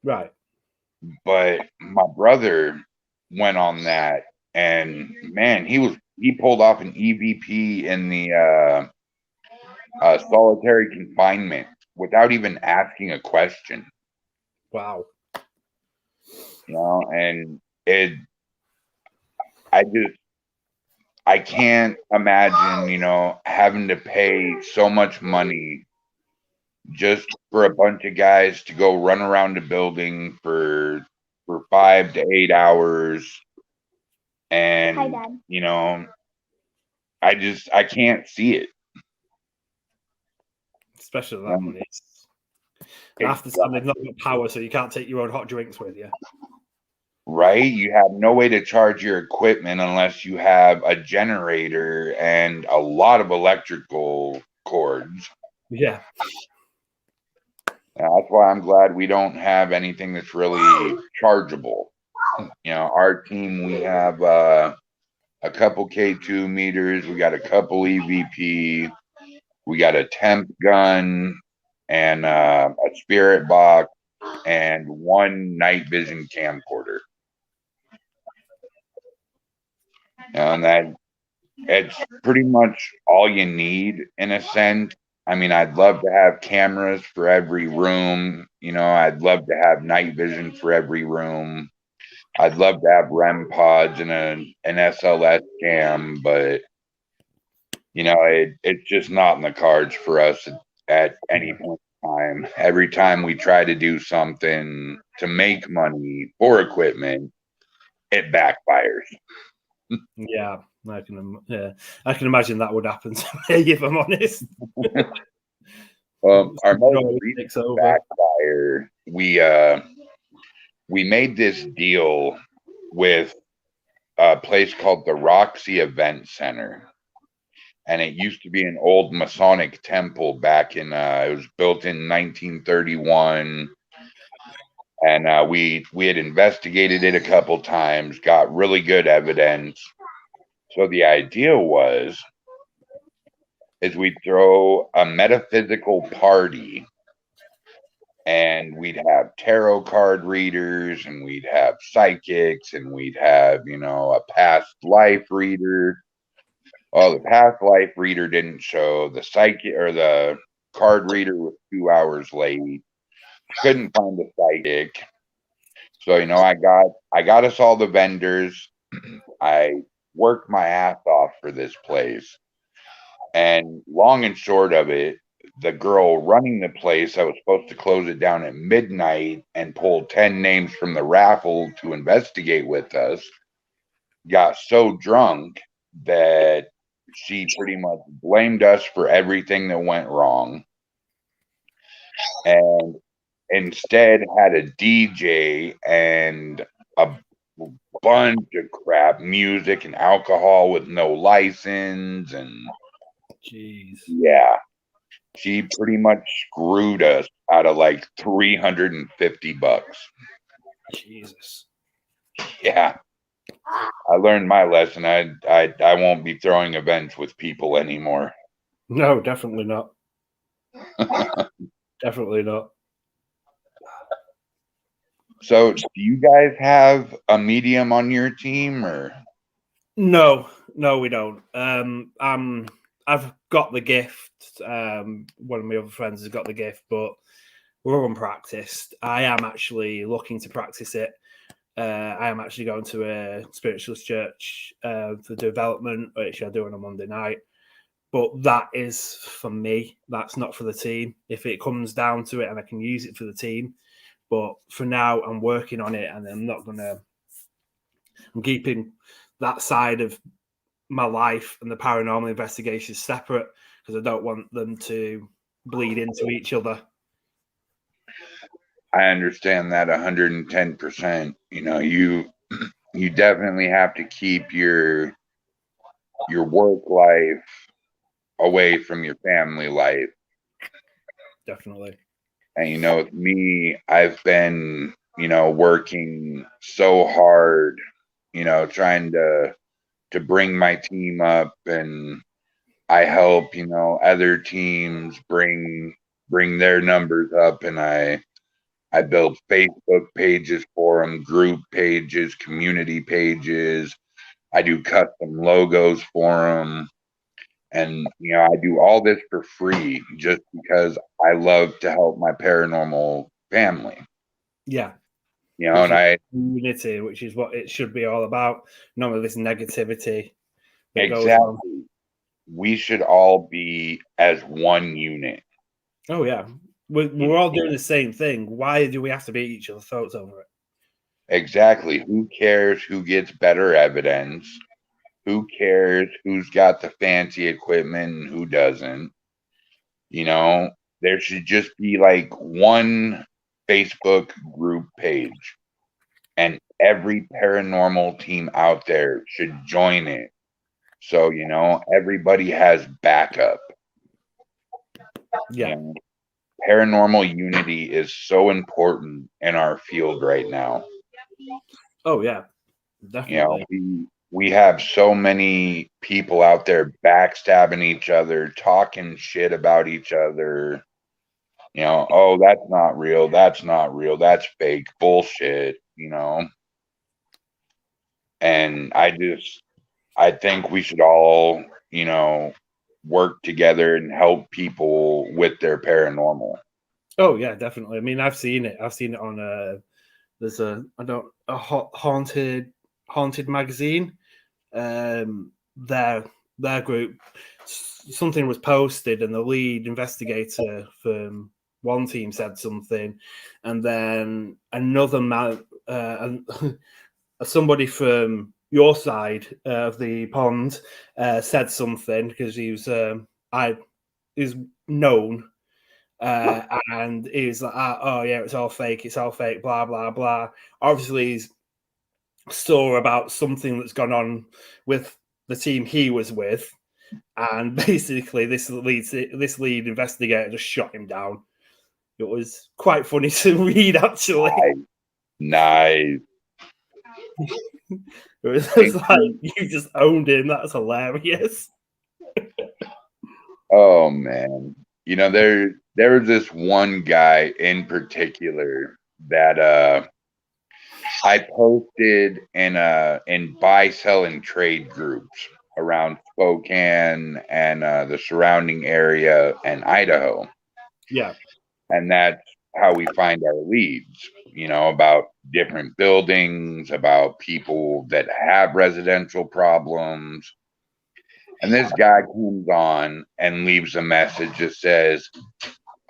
Right. But my brother went on that, and man, he pulled off an EVP in the solitary confinement without even asking a question. Wow. You know, and I can't imagine, you know, having to pay so much money just for a bunch of guys to go run around a building for 5 to 8 hours. And, Hi, Dad. you know, I can't see it. Especially that one. Half the time they've not got power, so you can't take your own hot drinks with you. Right? You have no way to charge your equipment unless you have a generator and a lot of electrical cords. Yeah. That's why I'm glad we don't have anything that's really chargeable. You know, our team, we have a couple K2 meters, we got a couple EVP, we got a temp gun, and a spirit box, and one night vision camcorder. And it's pretty much all you need in a sense. I mean, I'd love to have cameras for every room. You know, I'd love to have night vision for every room. I'd love to have REM pods and an SLS cam, but you know, it's just not in the cards for us at any point in time. Every time we try to do something to make money for equipment, it backfires. Yeah, I can imagine that would happen to me, if I'm honest. Our most recent backfire, we made this deal with a place called the Roxy Event Center, and it used to be an old Masonic temple back in it was built in 1931. And we had investigated it a couple times, got really good evidence. So the idea is we'd throw a metaphysical party, and we'd have tarot card readers, and we'd have psychics, and we'd have, you know, a past life reader. Oh, the past life reader didn't show. The psychic or the card reader was 2 hours late. Couldn't find the psychic. So, you know, I got us all the vendors. I worked my ass off for this place. And long and short of it, the girl running the place, I was supposed to close it down at midnight and pull 10 names from the raffle to investigate with us, got so drunk that she pretty much blamed us for everything that went wrong. And instead had a DJ and a bunch of crap music and alcohol with no license. And jeez, yeah, She pretty much screwed us out of like $350. Jesus. Yeah. I learned my lesson. I won't be throwing events with people anymore. No, definitely not. Definitely not. So, do you guys have a medium on your team, or? No, we don't. I've got the gift. One of my other friends has got the gift, but we're unpracticed. I am actually looking to practice it. I am actually going to a spiritualist church for development, which I do on a Monday night. But that is for me. That's not for the team. If it comes down to it and I can use it for the team. But for now, I'm working on it, and I'm keeping that side of my life and the paranormal investigations separate because I don't want them to bleed into each other. I understand that 110%. You know, you definitely have to keep your work life away from your family life. Definitely. And you know, with me, I've been, working so hard, trying to bring my team up, and I help, other teams bring their numbers up, and I build Facebook pages for them, group pages, community pages. I do custom logos for them. And, I do all this for free just because I love to help my paranormal family. Yeah. And unity, which is what it should be all about. None of this negativity that goes exactly. on. We should all be as one unit. Oh, yeah. We're all doing the same thing. Why do we have to beat each other's throats over it? Exactly. Who cares who gets better evidence? Who cares who's got the fancy equipment and who doesn't? There should just be like one Facebook group page, and every paranormal team out there should join it. So, everybody has backup. Yeah. Paranormal unity is so important in our field right now. Oh, yeah. Definitely. We have so many people out there backstabbing each other, talking shit about each other. Oh, that's not real. That's not real. That's fake bullshit, And I think we should all, work together and help people with their paranormal. Oh, yeah, definitely. I mean, I've seen it. I've seen it on there's a haunted magazine. Their group, something was posted, and the lead investigator from one team said something, and then another man, somebody from your side of the pond, said something because he was known. And he's like, oh yeah, it's all fake, blah blah blah. Obviously, he's saw about something that's gone on with the team he was with, and basically this lead investigator just shot him down. It was quite funny to read, actually. Nice. It was like, you just owned him. That's hilarious. Oh man, there was this one guy in particular that I posted in buy, sell, and trade groups around Spokane and the surrounding area and Idaho. Yeah. And that's how we find our leads, about different buildings, about people that have residential problems. And this guy comes on and leaves a message that says,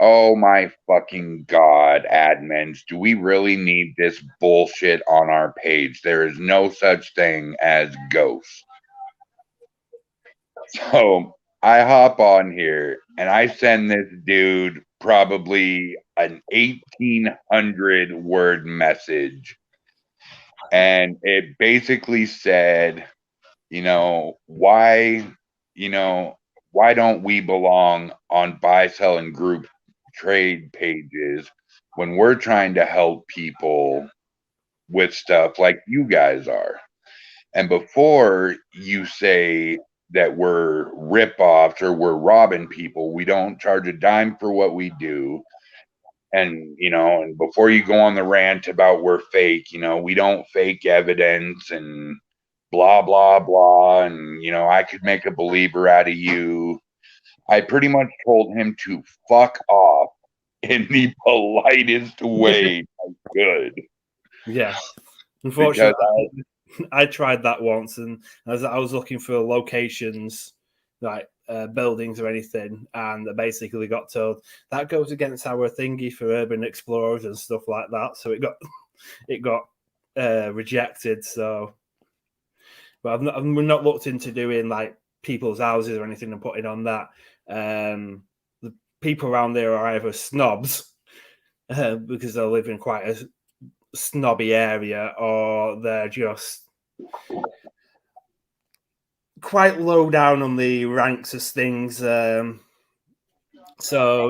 "Oh my fucking God, admins, do we really need this bullshit on our page? There is no such thing as ghosts." So I hop on here and I send this dude probably an 1,800 word message. And it basically said, why why don't we belong on buy, sell, and group trade pages when we're trying to help people with stuff like you guys are? And before you say that we're rip-offs or we're robbing people, we don't charge a dime for what we do. And, and before you go on the rant about we're fake, we don't fake evidence and blah, blah, blah. And, I could make a believer out of you. I pretty much told him to fuck off in the politest way I could. Yeah. Unfortunately, I tried that once, and I was looking for locations, like buildings or anything, and I basically got told that goes against our thingy for urban explorers and stuff like that. So it got rejected. So, but I've not looked into doing like people's houses or anything and putting on that. The people around there are either snobs because they live in quite a snobby area, or they're just quite low down on the ranks of things. So,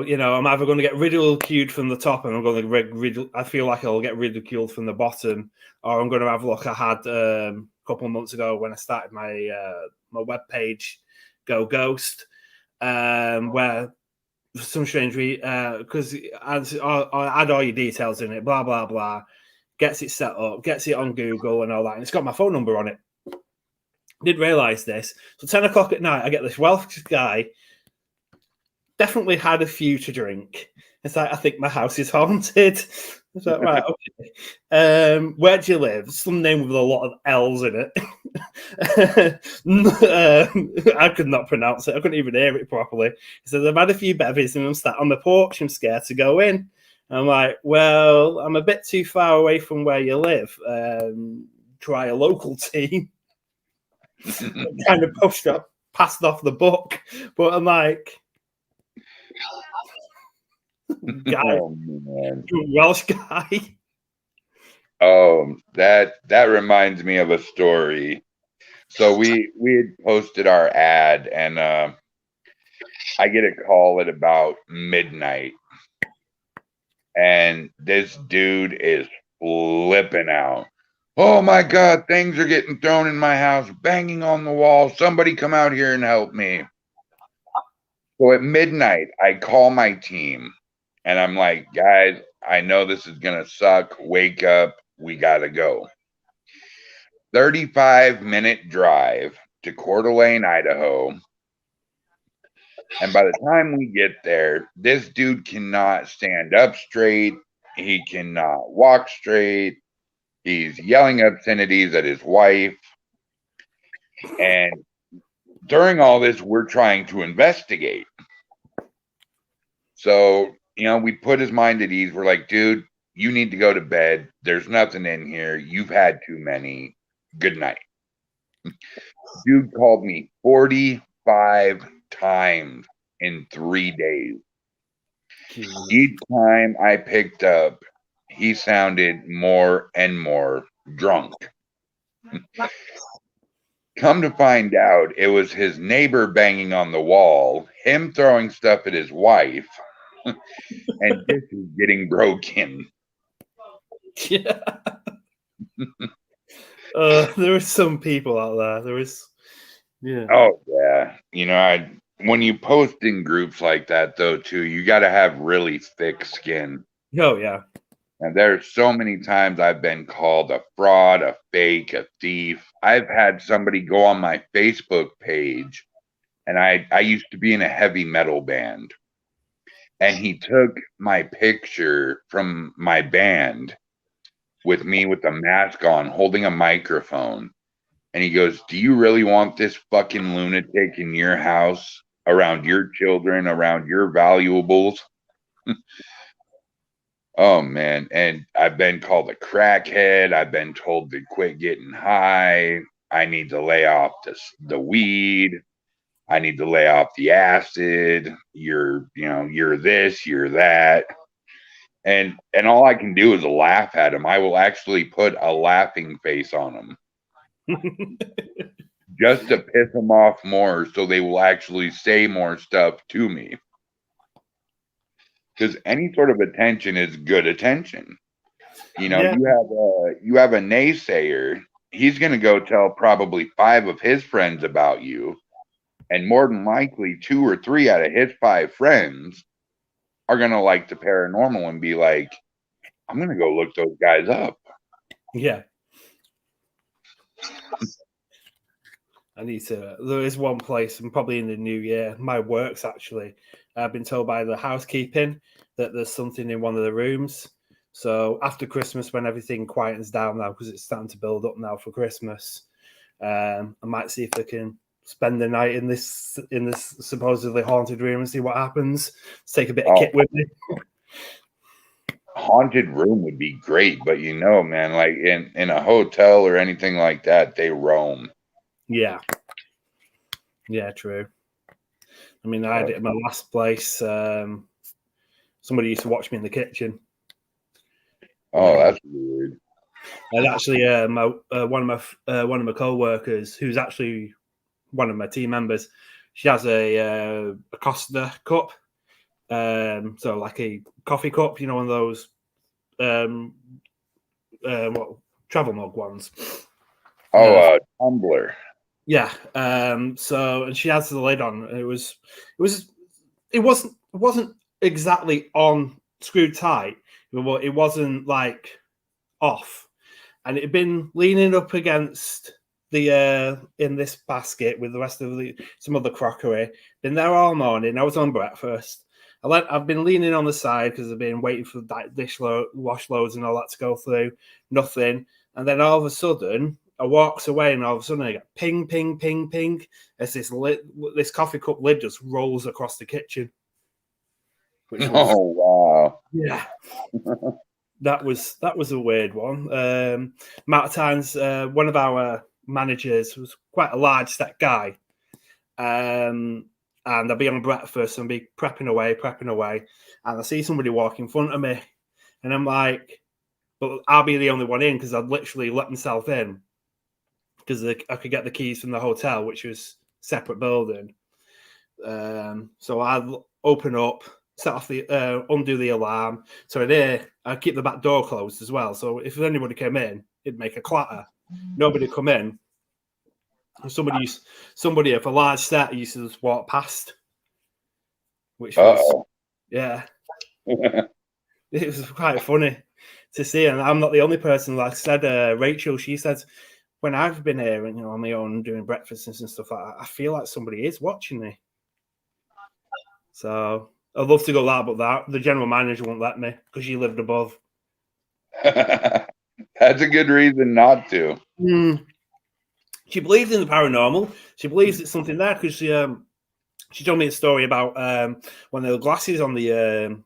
I'm either going to get ridiculed from the top and I'm going to I feel like I'll get ridiculed from the bottom, or I'm going to have a look I had a couple of months ago when I started my webpage, Go Ghost, where for some strange reason, because I add all your details in it, blah, blah, blah, gets it set up, gets it on Google and all that, and it's got my phone number on it. Didn't realise this. So 10 o'clock at night, I get this Welsh guy, definitely had a few to drink. It's like, I think my house is haunted. It's like, right, okay. Where do you live? Some name with a lot of L's in it. I could not pronounce it. I couldn't even hear it properly. He says, I've had a few bevies and I'm sat on the porch. I'm scared to go in. I'm like, well, I'm a bit too far away from where you live. Try a local team. Kind of passed off the book. But I'm like, guy, Welsh guy. Oh, that reminds me of a story. So we had posted our ad, and I get a call at about midnight, and this dude is flipping out. Oh my God, things are getting thrown in my house, banging on the wall. Somebody come out here and help me. So at midnight, I call my team and I'm like, guys, I know this is going to suck. Wake up. We got to go. 35-minute drive to Coeur d'Alene, Idaho. And by the time we get there, this dude cannot stand up straight. He cannot walk straight. He's yelling obscenities at his wife. And during all this, we're trying to investigate. So, we put his mind at ease. We're like, dude, you need to go to bed. There's nothing in here. You've had too many. Good night. Dude called me 45 times in 3 days. Jeez. Each time I picked up, he sounded more and more drunk. Come to find out, it was his neighbor banging on the wall, him throwing stuff at his wife, and this is getting broken. Yeah. There are some people out there. There is, yeah. Oh yeah. When you post in groups like that, though, too, you got to have really thick skin. Oh yeah. And there's so many times I've been called a fraud, a fake, a thief. I've had somebody go on my Facebook page, and I used to be in a heavy metal band, and he took my picture from my band with me with a mask on, holding a microphone. And he goes, do you really want this fucking lunatic in your house, around your children, around your valuables? Oh, man. And I've been called a crackhead. I've been told to quit getting high. I need to lay off the weed. I need to lay off the acid. You're this, you're that. And all I can do is laugh at him. I will actually put a laughing face on him. just to piss them off more so they will actually say more stuff to me. Because any sort of attention is good attention. You know, Yeah. you have a naysayer. He's going to go tell probably 5 of his friends about you, and more than likely 2 or 3 out of his 5 friends are going to like the paranormal and be like, I'm going to go look those guys up. Yeah. I need to. There is one place, and probably in the new year, my works actually. I've been told by the housekeeping that there's something in one of the rooms. So after Christmas, when everything quietens down now, because it's starting to build up now for Christmas, I might see if I can spend the night in this supposedly haunted room and see what happens. Take a bit of kit with me. Haunted room would be great, but you know, man, like in a hotel or anything like that, they roam. Yeah. Yeah, true. I mean, I had it at my last place. Somebody used to watch me in the kitchen. Oh, that's weird. And actually, one of my co-workers, who's actually one of my team members, she has a Costa cup, so like a coffee cup, you know, one of those travel mug ones. Tumbler. Yeah. So, and she has the lid on. It wasn't exactly on screwed tight, but it wasn't like off, and it had been leaning up against the in this basket with the rest of some other crockery. Been there all morning. I was on breakfast. I've been leaning on the side because I've been waiting for that wash loads and all that to go through. Nothing, and then all of a sudden I walks away, and all of a sudden I get ping, ping, ping, ping as this coffee cup lid just rolls across the kitchen. Oh wow! Yeah. That was a weird one. Amount of times, one of our managers was quite a large set guy, and I'll be on breakfast and be prepping away, and I see somebody walk in front of me, and I'm like, but I'll be the only one in because I'd literally let myself in because I could get the keys from the hotel, which was a separate building. So I'd open up, set off undo the alarm. So there, I keep the back door closed as well. So if anybody came in, it'd make a clatter. Nobody come in. Somebody of a large set used to just walk past, which was yeah, it was quite funny to see. And I'm not the only person. Like I said, Rachel, she said, when I've been here and on my own doing breakfasts and stuff like that, I feel like somebody is watching me. So I'd love to go that, but the general manager won't let me because she lived above. That's a good reason not to. She believes in the paranormal. She believes it's something there because she told me a story about one of the glasses on the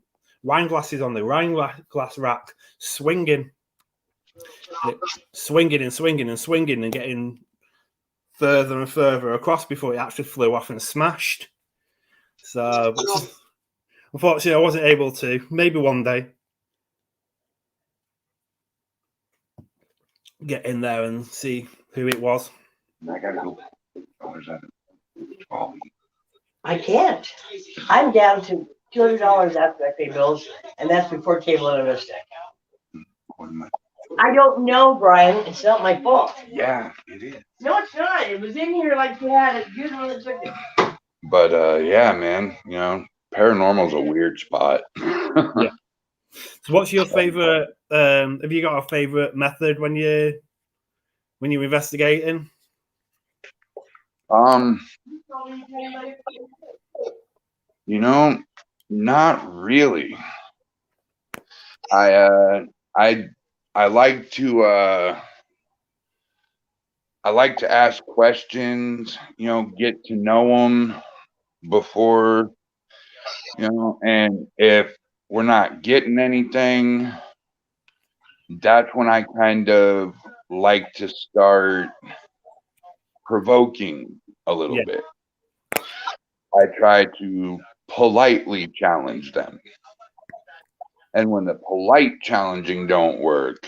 wine glasses on the wine glass rack swinging and getting further and further across before it actually flew off and smashed. So unfortunately, I wasn't able to. Maybe one day get in there and see who it was. I gotta go. I can't. I'm down to $200 after I pay bills, and that's before cable and internet. I don't know, Brian. It's not my fault. Yeah, it is. No, it's not. It was in here like you had it. You're the one that took it. But yeah, man, you know, paranormal's a weird spot. Yeah. So what's your favorite have you got a favorite method when you're investigating? You know, not really. I like to ask questions, you know, get to know them before, you know, and if we're not getting anything, that's when I kind of like to start provoking a little bit. I try to politely challenge them. And when the polite challenging don't work,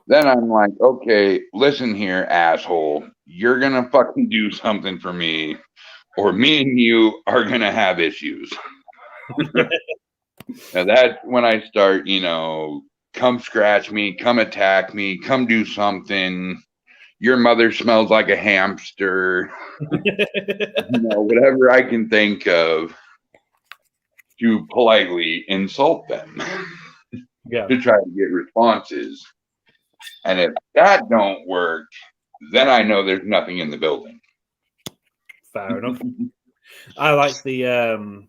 then I'm like, okay, listen here, asshole. you're gonna fucking do something for me, or me and you are gonna have issues. Now that's when I start, come scratch me, come attack me, come do something. Your mother smells like a hamster. Whatever I can think of to politely insult them Yeah. to try to get responses. And if that don't work, then I know there's nothing in the building. Fair enough. I like the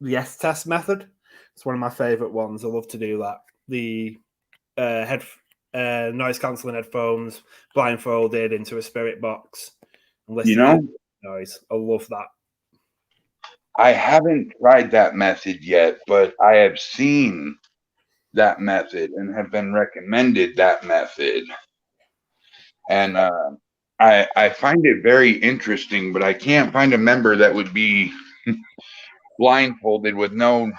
S test method. It's one of my favorite ones. I love to do that. The noise cancelling headphones, blindfolded into a spirit box, and listen to noise. I love that. I haven't tried that method yet, but I have seen that method and have been recommended that method. And I find it very interesting, but I can't find a member that would be blindfolded with no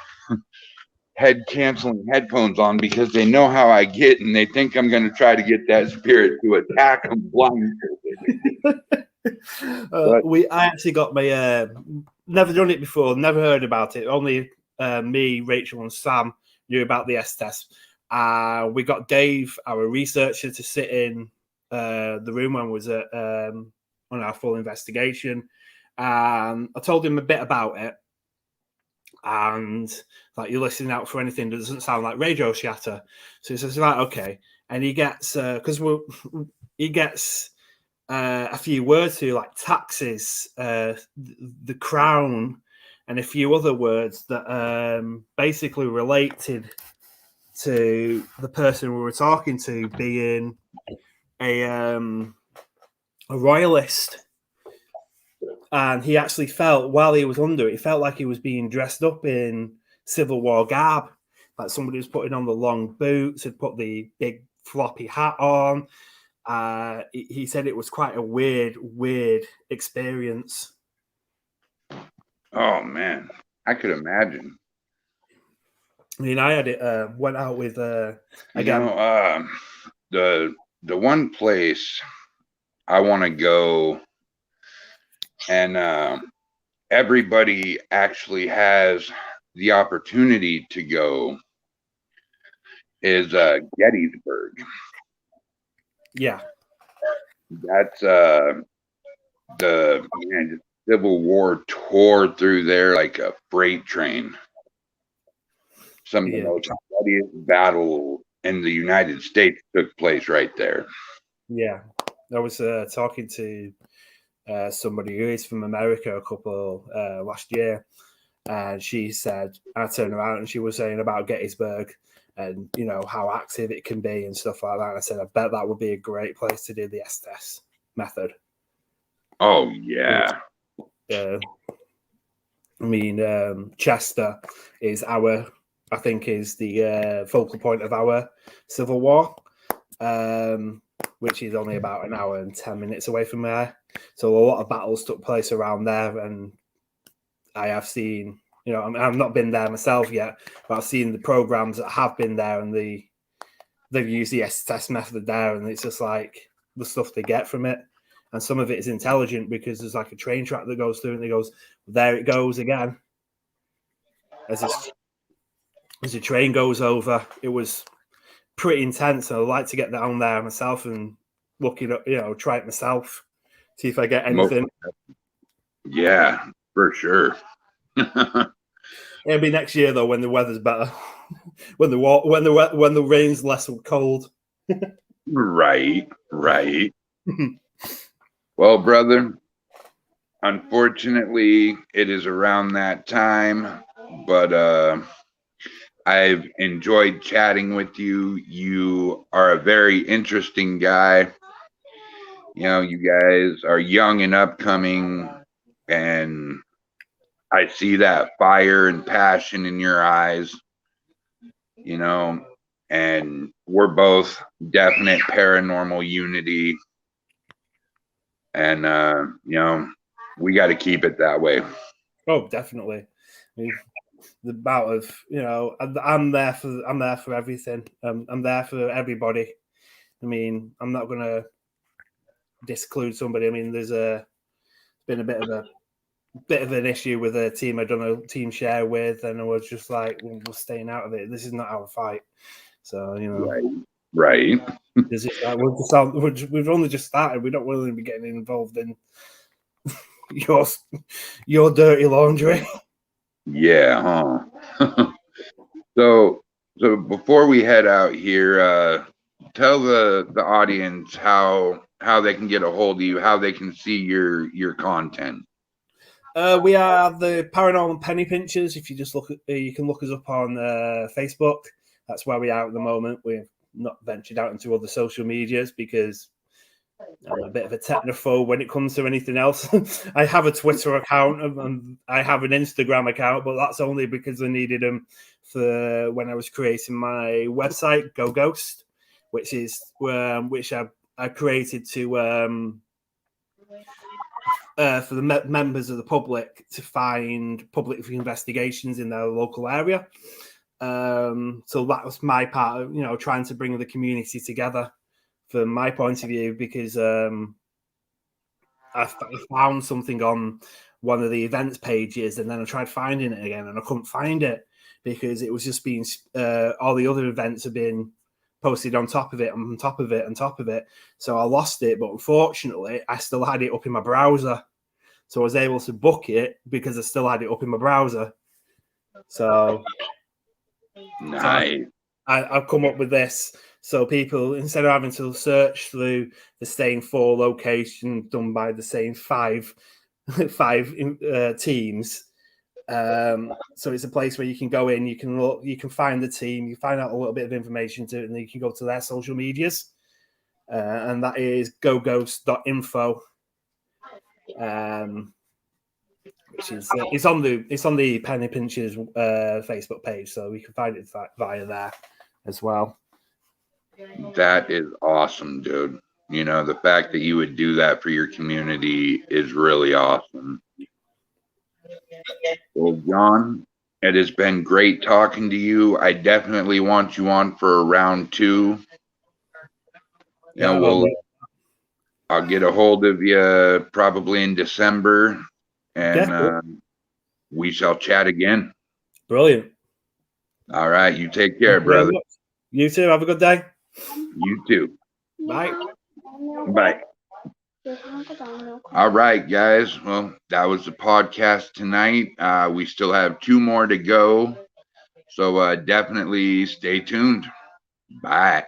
head canceling headphones on, because they know how I get and they think I'm going to try to get that spirit to attack them blindfolded. I actually got my never done it before, never heard about it. Only me, Rachel, and Sam knew about the S test. We got Dave, our researcher, to sit in the room when we was on our full investigation. I told him a bit about it, and like, you're listening out for anything that doesn't sound like radio shatter. So he says, right, okay, and he gets he gets a few words to, like taxes, the crown, and a few other words that basically related to the person we were talking to being a royalist. And he actually felt, while he was under it, he felt like he was being dressed up in Civil War garb. Like somebody was putting on the long boots, had put the big floppy hat on. He said it was quite a weird experience. Oh, man. I could imagine. I mean, I had it, went out with, again. The one place I want to go, and everybody actually has the opportunity to go, is Gettysburg. Yeah. That's the Civil War tore through there like a freight train. Some of the most bloodiest battle in the United States took place right there. Yeah. I was talking to somebody who is from America last year, and she said, I turned around and she was saying about Gettysburg and how active it can be and stuff like that. And I said, I bet that would be a great place to do the S test method. Oh yeah. I mean, Chester is the focal point of our Civil War, which is only about an hour and 10 minutes away from there. So a lot of battles took place around there, and I have seen, I've not been there myself yet, but I've seen the programs that have been there, and they've used the S test method there, and it's just like the stuff they get from it. And some of it is intelligent because there's like a train track that goes through, and it goes, there it goes again. As the train goes over, it was pretty intense. I'd like to get down there myself and look it up, try it myself, see if I get anything. Yeah, for sure. It'll be next year though, when the weather's better, when the rain's less cold. Right. Well, brother, unfortunately, it is around that time, but I've enjoyed chatting with you. You are a very interesting guy. You guys are young and upcoming, and I see that fire and passion in your eyes, and we're both definite paranormal unity. And, we got to keep it that way. Oh, definitely. I mean, the amount of, I'm there for everything. I'm there for everybody. I mean, I'm not going to disclude somebody. I mean, there's been a bit of an issue with a team I'd done a team share with, and I was just like, well, we're staying out of it. This is not our fight. So, you know, Right. this is like, we've only just started. We don't really be getting involved in your dirty laundry. Yeah, huh? So before we head out here, tell the audience how they can get a hold of you, how they can see your content. We are the Paranormal Penny Pinchers. If you just you can look us up on Facebook. That's where we are at the moment. We've not ventured out into other social medias because I'm a bit of a technophobe when it comes to anything else. I have a Twitter account and I have an Instagram account, but that's only because I needed them for when I was creating my website, Go Ghost, which is which I created to for the members of the public to find public investigations in their local area. So that was my part of, you know, trying to bring the community together from my point of view, because I found something on one of the events pages and then I tried finding it again and I couldn't find it because it was just being all the other events have been posted on top of it, on top of it, on top of it. So I lost it, but unfortunately I still had it up in my browser. So I was able to book it because I still had it up in my browser. So Nice. I've come up with this. So people, instead of having to search through the same 4 locations done by the same five teams, so it's a place where you can go in, you can look, you can find the team, you find out a little bit of information to it, and then you can go to their social medias, and that is goghost.info. Which is it's on the Penny Pinchers Facebook page, so we can find it via there as well. That is awesome, dude. You know, the fact that you would do that for your community is really awesome. Well, John, it has been great talking to you. I definitely want you on for a round 2. I'll get a hold of you probably in December, and we shall chat again. Brilliant. All right, you take care, brother. You too. Have a good day. You too. Bye. Bye. All right, guys. Well, that was the podcast tonight. We still have 2 more to go. So definitely stay tuned. Bye.